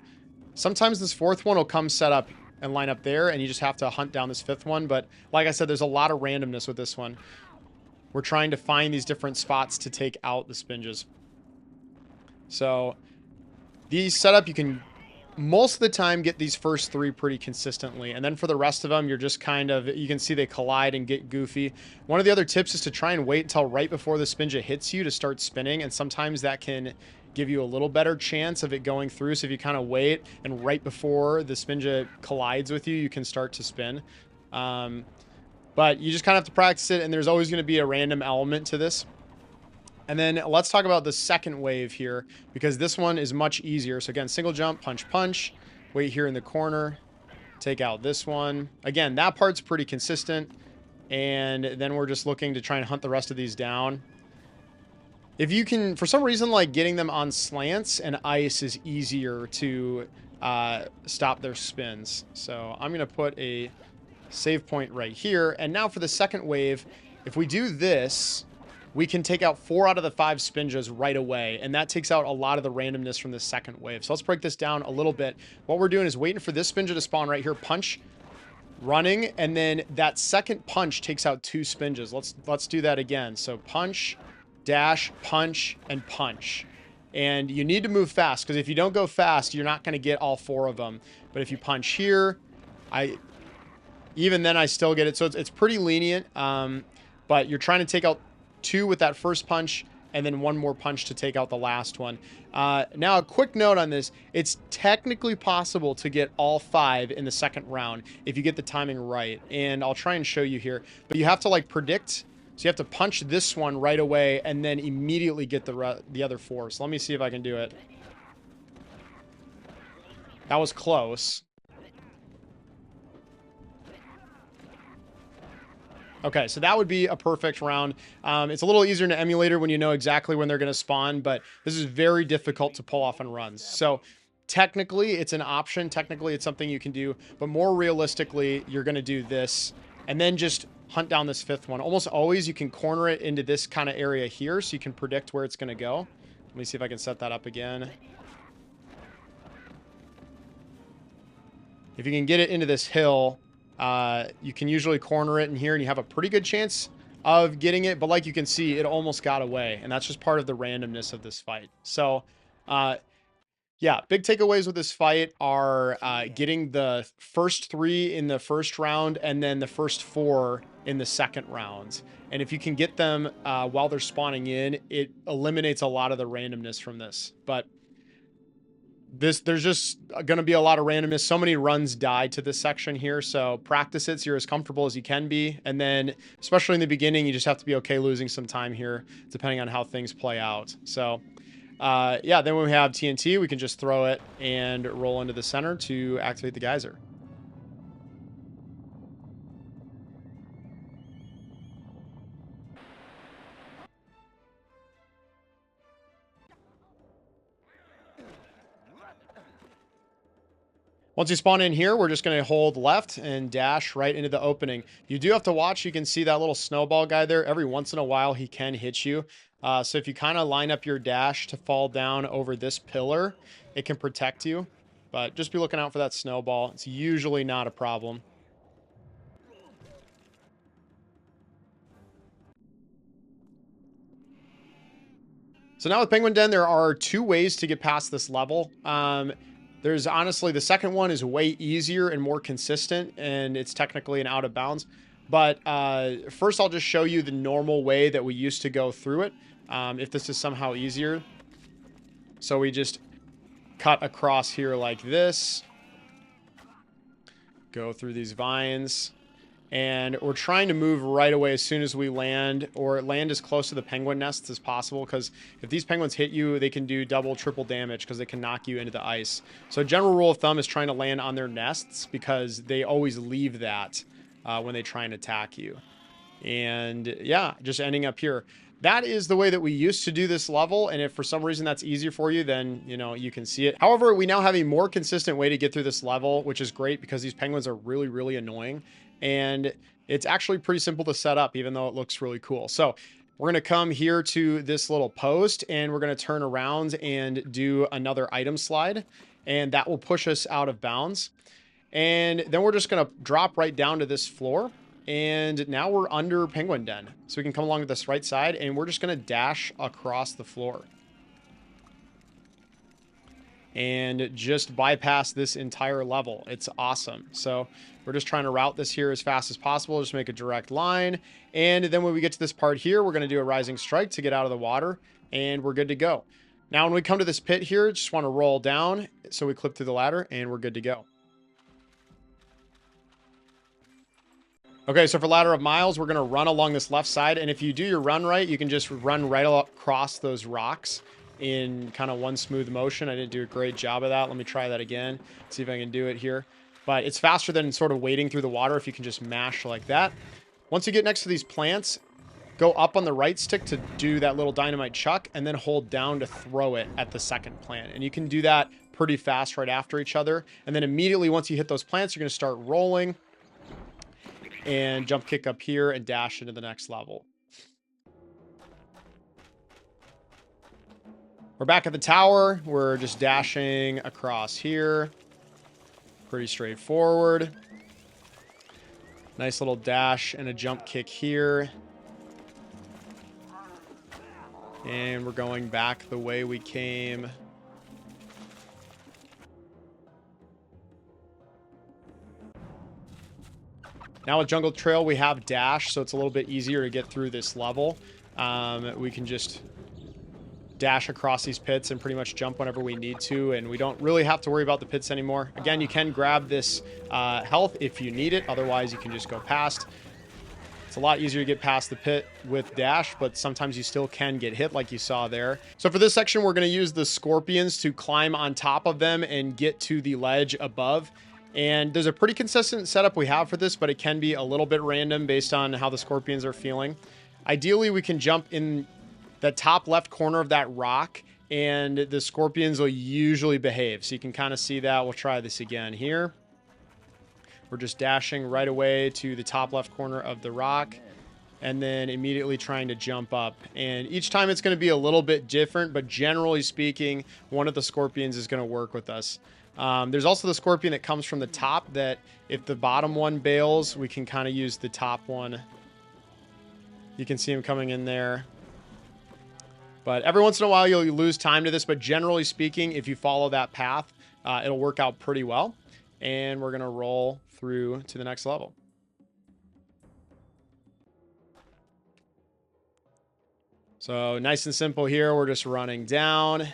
Sometimes this 4th one will come set up and line up there, and you just have to hunt down this 5th one. But like I said, there's a lot of randomness with this one. We're trying to find these different spots to take out the Spinjas. So these setup, you can most of the time get these first 3 pretty consistently. And then for the rest of them, you're just kind of, you can see they collide and get goofy. One of the other tips is to try and wait until right before the Spinja hits you to start spinning. And sometimes that can give you a little better chance of it going through. So if you kind of wait and right before the Spinja collides with you, you can start to spin. But you just kind of have to practice it, and there's always going to be a random element to this. And then let's talk about the second wave here, because this one is much easier. So again, single jump, punch, punch, wait here in the corner, take out this one. Again, that part's pretty consistent. And then we're just looking to try and hunt the rest of these down. If you can, for some reason, like getting them on slants and ice is easier to stop their spins. So I'm going to put a save point right here. And now for the second wave, if we do this, we can take out 4 out of the 5 Spinjas right away. And that takes out a lot of the randomness from the second wave. So let's break this down a little bit. What we're doing is waiting for this Spinja to spawn right here, punch, running, and then that second punch takes out 2 Spinjas. Let's do that again. So punch, dash, punch, and punch. And you need to move fast, because if you don't go fast, you're not going to get all 4 of them. But if you punch here, even then I still get it. So it's pretty lenient, but you're trying to take out 2 with that first punch, and then 1 more punch to take out the last one. Now, a quick note on this. It's technically possible to get all 5 in the second round if you get the timing right. And I'll try and show you here. But you have to, like, predict. So you have to punch this one right away and then immediately get the other 4. So let me see if I can do it. That was close. Okay, so that would be a perfect round. It's a little easier in an emulator when you know exactly when they're going to spawn, but this is very difficult to pull off on runs. So technically, it's an option. Technically, it's something you can do, but more realistically, you're going to do this and then just hunt down this 5th one. Almost always, you can corner it into this kind of area here so you can predict where it's going to go. Let me see if I can set that up again. If you can get it into this hill, you can usually corner it in here and you have a pretty good chance of getting it. But like you can see, it almost got away. And that's just part of the randomness of this fight. So, yeah, big takeaways with this fight are getting the first 3 in the first round and then the first 4 in the second round. And if you can get them while they're spawning in, it eliminates a lot of the randomness from this. But there's just going to be a lot of randomness. So many runs die to this section here. So practice it so you're as comfortable as you can be. And then, especially in the beginning, you just have to be okay losing some time here, depending on how things play out. So, yeah, then when we have TNT, we can just throw it and roll into the center to activate the geyser. Once you spawn in here, we're just going to hold left and dash right into the opening. You do have to watch. You can see that little snowball guy there. Every once in a while, he can hit you. So if you kind of line up your dash to fall down over this pillar, it can protect you. But just be looking out for that snowball. It's usually not a problem. So now with Penguin Den, there are 2 ways to get past this level. There's honestly, the second one is way easier and more consistent, and it's technically an out of bounds. But first, I'll just show you the normal way that we used to go through it, if this is somehow easier. So we just cut across here like this. Go through these vines. And we're trying to move right away as soon as we land, or land as close to the penguin nests as possible, because if these penguins hit you, they can do double, triple damage because they can knock you into the ice. So general rule of thumb is trying to land on their nests, because they always leave that when they try and attack you. And yeah, just ending up here. That is the way that we used to do this level, and if for some reason that's easier for you, then, you know, you can see it. However, we now have a more consistent way to get through this level, which is great because these penguins are really, really annoying. And it's actually pretty simple to set up, even though it looks really cool. So we're going to come here to this little post, and we're going to turn around and do another item slide, and that will push us out of bounds. And then we're just going to drop right down to this floor. And now we're under Penguin Den. So we can come along this right side, and we're just going to dash across the floor. And just bypass this entire level. It's awesome. So we're just trying to route this here as fast as possible. Just make a direct line. And then when we get to this part here, we're going to do a rising strike to get out of the water. And we're good to go. Now when we come to this pit here, just want to roll down. So we clip through the ladder, and we're good to go. Okay, so for Ladder of Miles, we're going to run along this left side. And if you do your run right, you can just run right across those rocks in kind of one smooth motion. I didn't do a great job of that. Let me try that again. See if I can do it here. But it's faster than sort of wading through the water if you can just mash like that. Once you get next to these plants, go up on the right stick to do that little dynamite chuck, and then hold down to throw it at the second plant. And you can do that pretty fast right after each other. And then immediately once you hit those plants, you're going to start rolling. And jump kick up here and dash into the next level. We're back at the tower. We're just dashing across here. Pretty straightforward. Nice little dash and a jump kick here. And we're going back the way we came. Now with Jungle Trail, we have dash, so it's a little bit easier to get through this level. We can just dash across these pits and pretty much jump whenever we need to, and we don't really have to worry about the pits anymore. Again, you can grab this health if you need it. Otherwise, you can just go past. It's a lot easier to get past the pit with dash, but sometimes you still can get hit like you saw there. So for this section, we're going to use the scorpions to climb on top of them and get to the ledge above. And there's a pretty consistent setup we have for this, but it can be a little bit random based on how the scorpions are feeling. Ideally, we can jump in the top left corner of that rock, and the scorpions will usually behave. So you can kind of see that. We'll try this again here. We're just dashing right away to the top left corner of the rock, and then immediately trying to jump up. And each time it's going to be a little bit different, but generally speaking, one of the scorpions is going to work with us. There's also the scorpion that comes from the top that if the bottom one bails, we can kind of use the top one. You can see him coming in there. But every once in a while, you'll lose time to this. But generally speaking, if you follow that path, it'll work out pretty well. And we're going to roll through to the next level. So nice and simple here. We're just running down,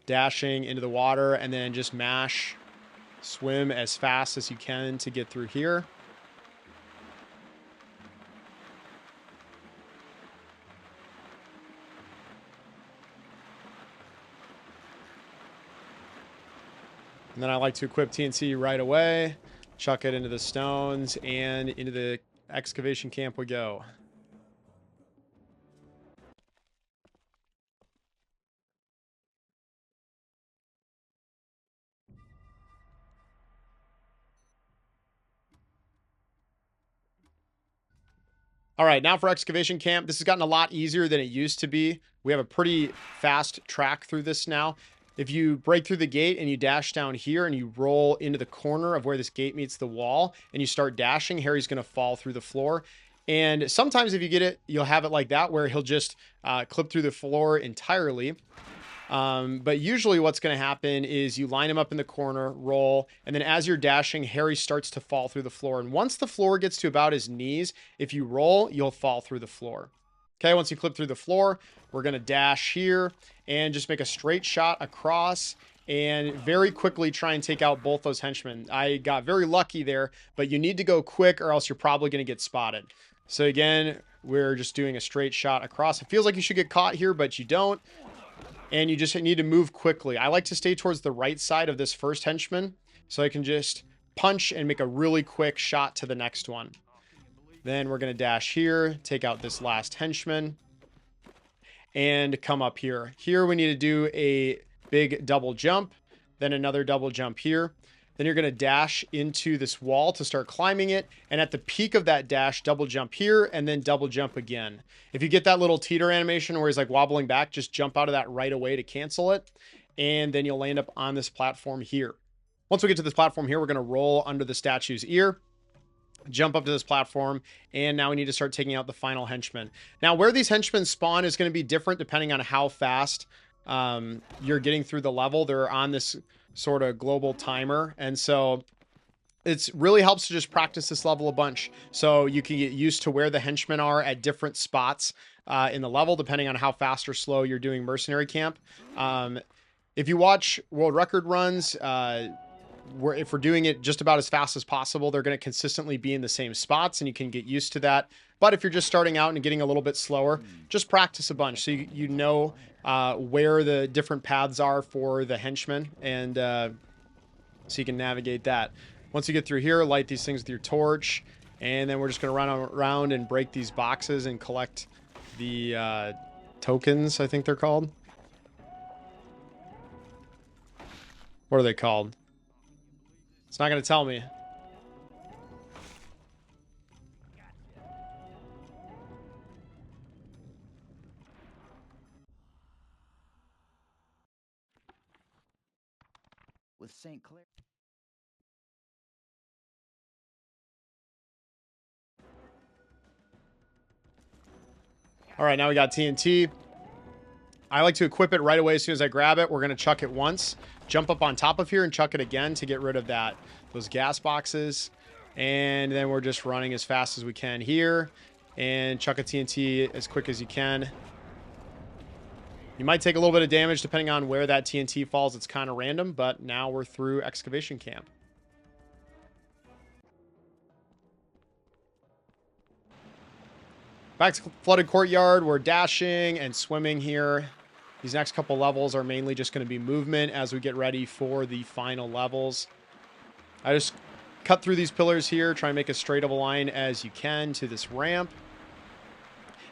dashing into the water, and then just mash, swim as fast as you can to get through here. And then I like to equip TNT right away, chuck it into the stones, and into the excavation camp we go. All right, now for excavation camp. This has gotten a lot easier than it used to be. We have a pretty fast track through this now. If you break through the gate and you dash down here and you roll into the corner of where this gate meets the wall and you start dashing, Harry's going to fall through the floor. And sometimes if you get it, you'll have it like that where he'll just clip through the floor entirely. But usually what's going to happen is you line him up in the corner, roll, and then as you're dashing, Harry starts to fall through the floor. And once the floor gets to about his knees, if you roll, you'll fall through the floor. Okay, once you clip through the floor, we're going to dash here and just make a straight shot across and very quickly try and take out both those henchmen. I got very lucky there, but you need to go quick or else you're probably going to get spotted. So again, we're just doing a straight shot across. It feels like you should get caught here, but you don't. And you just need to move quickly. I like to stay towards the right side of this first henchman so I can just punch and make a really quick shot to the next one. Then we're going to dash here, take out this last henchman, and come up here. Here we need to do a big double jump, then another double jump here. Then you're going to dash into this wall to start climbing it. And at the peak of that dash, double jump here and then double jump again. If you get that little teeter animation where he's like wobbling back, just jump out of that right away to cancel it. And then you'll land up on this platform here. Once we get to this platform here, we're going to roll under the statue's ear, jump up to this platform, and now we need to start taking out the final henchman. Now, where these henchmen spawn is going to be different depending on how fast you're getting through the level. They're on this sort of global timer, and so it really helps to just practice this level a bunch so you can get used to where the henchmen are at different spots in the level depending on how fast or slow you're doing mercenary camp. If you watch world record runs, if we're doing it just about as fast as possible, they're going to consistently be in the same spots and you can get used to that. But if you're just starting out and getting a little bit slower, just practice a bunch so you know where the different paths are for the henchmen, and so you can navigate that. Once you get through here, light these things with your torch, and then we're just going to run around and break these boxes and collect the tokens, I think they're called. What are they called? It's not going to tell me. With St. Clair. All right, now we got TNT. I like to equip it right away as soon as I grab it. We're going to chuck it once, jump up on top of here and chuck it again to get rid of those gas boxes. And then we're just running as fast as we can here and chuck a TNT as quick as you can. You might take a little bit of damage depending on where that TNT falls. It's kind of random, but now we're through Excavation Camp. Back to Flooded Courtyard. We're dashing and swimming here. These next couple levels are mainly just going to be movement as we get ready for the final levels. I just cut through these pillars here, try and make as straight of a line as you can to this ramp.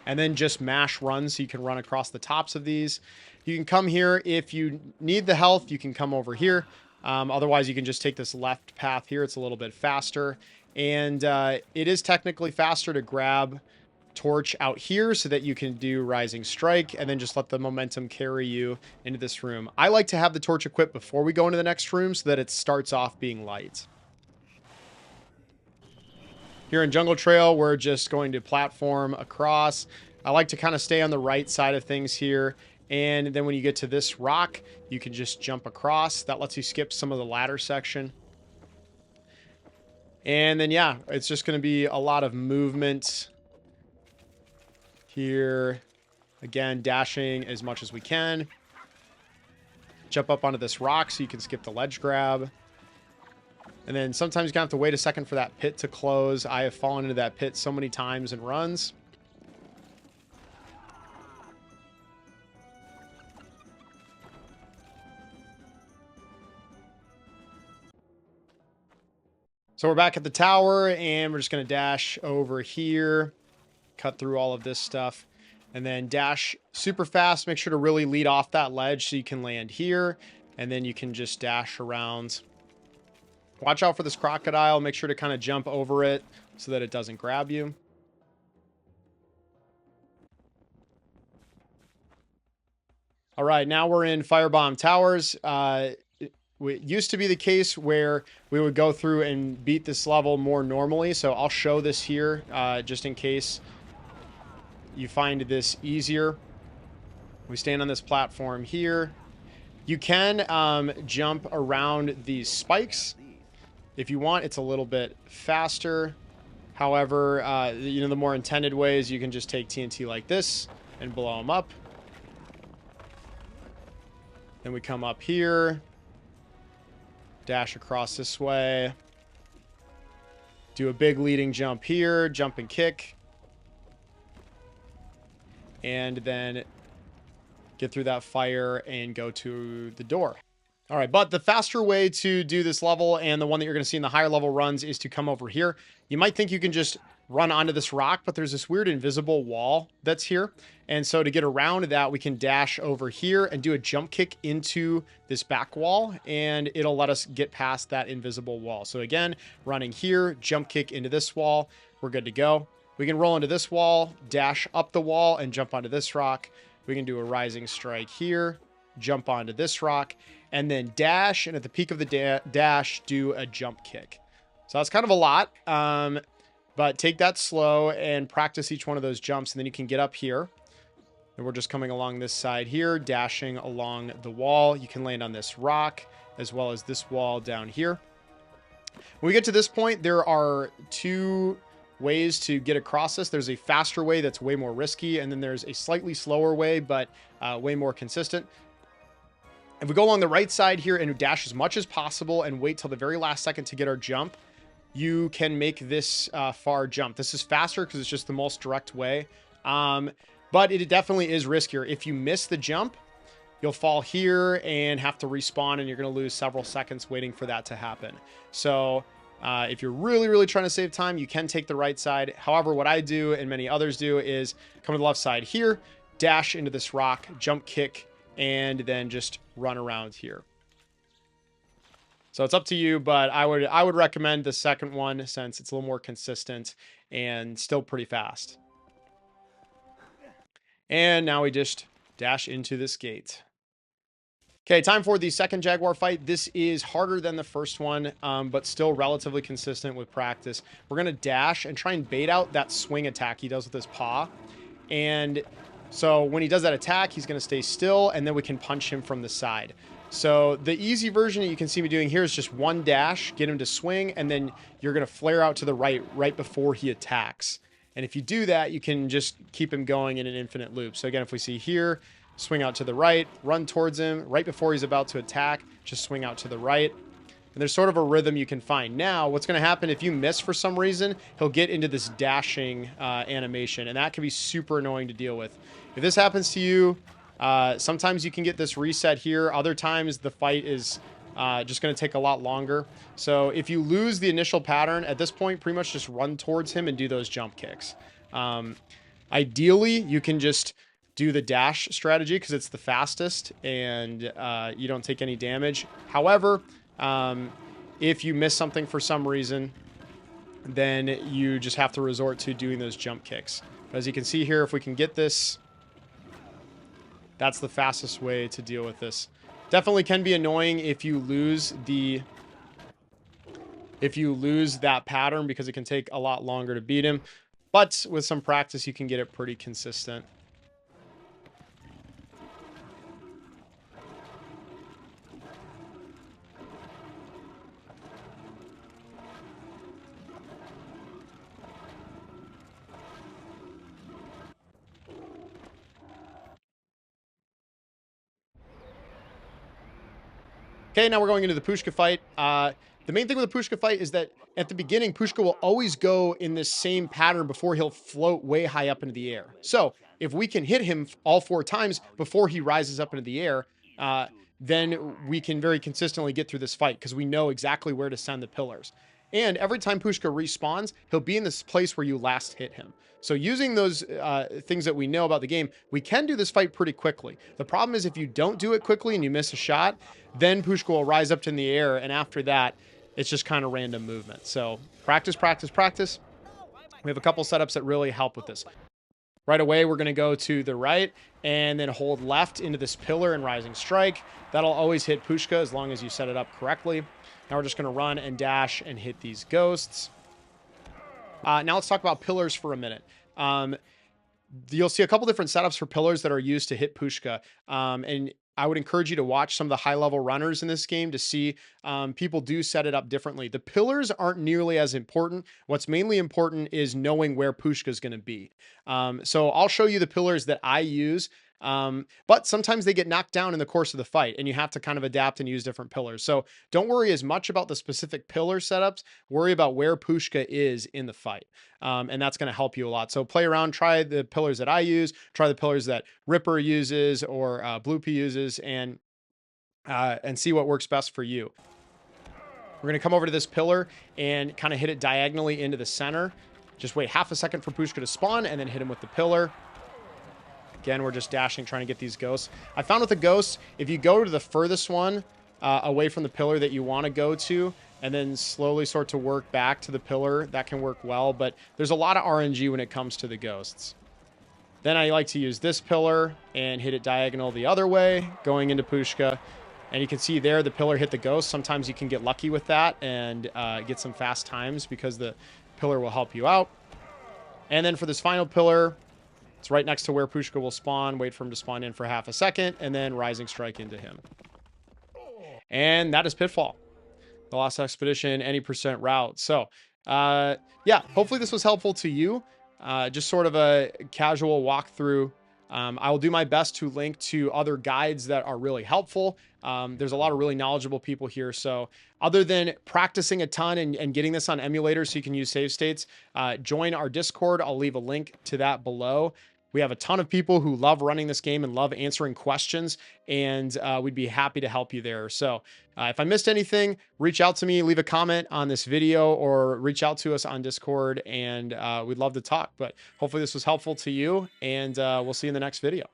And then just mash run so you can run across the tops of these. You can come here if you need the health. You can come over here. Otherwise, you can just take this left path here. It's a little bit faster. And it is technically faster to grab torch out here so that you can do Rising Strike and then just let the momentum carry you into this room. I like to have the torch equipped before we go into the next room so that it starts off being light. Here in Jungle Trail, we're just going to platform across. I like to kind of stay on the right side of things here. And then when you get to this rock, you can just jump across. That lets you skip some of the ladder section. And then, yeah, it's just going to be a lot of movement here. Again, dashing as much as we can. Jump up onto this rock so you can skip the ledge grab. And then sometimes you're going to have to wait a second for that pit to close. I have fallen into that pit so many times in runs. So we're back at the tower, and we're just going to dash over here, cut through all of this stuff, and then dash super fast. Make sure to really lead off that ledge so you can land here, and then you can just dash around. Watch out for this crocodile. Make sure to kind of jump over it so that it doesn't grab you. All right, now we're in Firebomb Towers. It used to be the case where we would go through and beat this level more normally. So I'll show this here just in case you find this easier. We stand on this platform here. You can jump around these spikes if you want. It's a little bit faster. However, you know, the more intended way is you can just take TNT like this and blow them up. Then we come up here, dash across this way, do a big leading jump here, jump and kick, and then get through that fire and go to the door. All right, but the faster way to do this level, and the one that you're going to see in the higher level runs, is to come over here. You might think you can just run onto this rock, but there's this weird invisible wall that's here. And so to get around that, we can dash over here and do a jump kick into this back wall, and it'll let us get past that invisible wall. So again, running here, jump kick into this wall, we're good to go. We can roll into this wall, dash up the wall, and jump onto this rock. We can do a rising strike here, jump onto this rock, and then dash, and at the peak of the dash, do a jump kick. So that's kind of a lot, but take that slow and practice each one of those jumps, and then you can get up here. And we're just coming along this side here, dashing along the wall. You can land on this rock, as well as this wall down here. When we get to this point, there are two ways to get across this. There's a faster way that's way more risky, and then there's a slightly slower way, but way more consistent. If we go along the right side here and dash as much as possible and wait till the very last second to get our jump, you can make this far jump. This is faster because it's just the most direct way. But it definitely is riskier. If you miss the jump, you'll fall here and have to respawn, and you're going to lose several seconds waiting for that to happen. So if you're really, really trying to save time, you can take the right side. However, what I do and many others do is come to the left side here, dash into this rock, jump kick, and then just run around here. So it's up to you, but I would recommend the second one since it's a little more consistent and still pretty fast. And now we just dash into this gate. Okay, time for the second Jaguar fight. This is harder than the first one, but still relatively consistent with practice. We're going to dash and try and bait out that swing attack he does with his paw. And so when he does that attack, he's going to stay still, and then we can punch him from the side. So the easy version that you can see me doing here is just one dash, get him to swing, and then you're going to flare out to the right before he attacks. And if you do that, you can just keep him going in an infinite loop. So again, if we see here, swing out to the right, run towards him. Right before he's about to attack, just swing out to the right. And there's sort of a rhythm you can find. Now, what's going to happen if you miss for some reason, he'll get into this dashing animation, and that can be super annoying to deal with. If this happens to you, sometimes you can get this reset here. Other times, the fight is just going to take a lot longer. So if you lose the initial pattern, at this point, pretty much just run towards him and do those jump kicks. Ideally, you can just do the dash strategy because it's the fastest and you don't take any damage. However, if you miss something for some reason, then you just have to resort to doing those jump kicks. But as you can see here, if we can get this, that's the fastest way to deal with this. Definitely can be annoying if you lose that pattern because it can take a lot longer to beat him. But with some practice, you can get it pretty consistent. Okay, now we're going into the Pusca fight. The main thing with the Pusca fight is that at the beginning, Pusca will always go in this same pattern before he'll float way high up into the air. So if we can hit him all 4 times before he rises up into the air, then we can very consistently get through this fight because we know exactly where to send the pillars. And every time Pusca respawns, he'll be in this place where you last hit him. So using those things that we know about the game, we can do this fight pretty quickly. The problem is if you don't do it quickly and you miss a shot, then Pusca will rise up in the air, and after that, it's just kind of random movement. So practice, practice, practice. We have a couple setups that really help with this. Right away, we're going to go to the right and then hold left into this pillar and rising strike. That'll always hit Pusca as long as you set it up correctly. Now we're just going to run and dash and hit these ghosts. Now let's talk about pillars for a minute. You'll see a couple different setups for pillars that are used to hit Pusca. And I would encourage you to watch some of the high level runners in this game to see people do set it up differently. The pillars aren't nearly as important. What's mainly important is knowing where Pushka is going to be. So I'll show you the pillars that I use. But sometimes they get knocked down in the course of the fight and you have to kind of adapt and use different pillars. So don't worry as much about the specific pillar setups. Worry about where Pushka is in the fight. And that's going to help you a lot. So play around, try the pillars that I use, try the pillars that Ripper uses or Bloopy uses, and see what works best for you. We're going to come over to this pillar and kind of hit it diagonally into the center. Just wait half a second for Pushka to spawn and then hit him with the pillar. Again, we're just dashing, trying to get these ghosts. I found with the ghosts, if you go to the furthest one away from the pillar that you want to go to, and then slowly sort to work back to the pillar, that can work well. But there's a lot of RNG when it comes to the ghosts. Then I like to use this pillar and hit it diagonal the other way, going into Pushka. And you can see there the pillar hit the ghost. Sometimes you can get lucky with that and get some fast times because the pillar will help you out. And then for this final pillar, it's right next to where Pushka will spawn. Wait for him to spawn in for half a second, and then Rising Strike into him. And that is Pitfall. The Lost Expedition, any percent route. So, yeah, hopefully this was helpful to you. Just sort of a casual walkthrough. I will do my best to link to other guides that are really helpful. There's a lot of really knowledgeable people here. So other than practicing a ton and getting this on emulators so you can use save states, join our Discord. I'll leave a link to that below. We have a ton of people who love running this game and love answering questions, and we'd be happy to help you there. So if I missed anything, reach out to me, leave a comment on this video, or reach out to us on Discord, and we'd love to talk. But hopefully this was helpful to you, and we'll see you in the next video.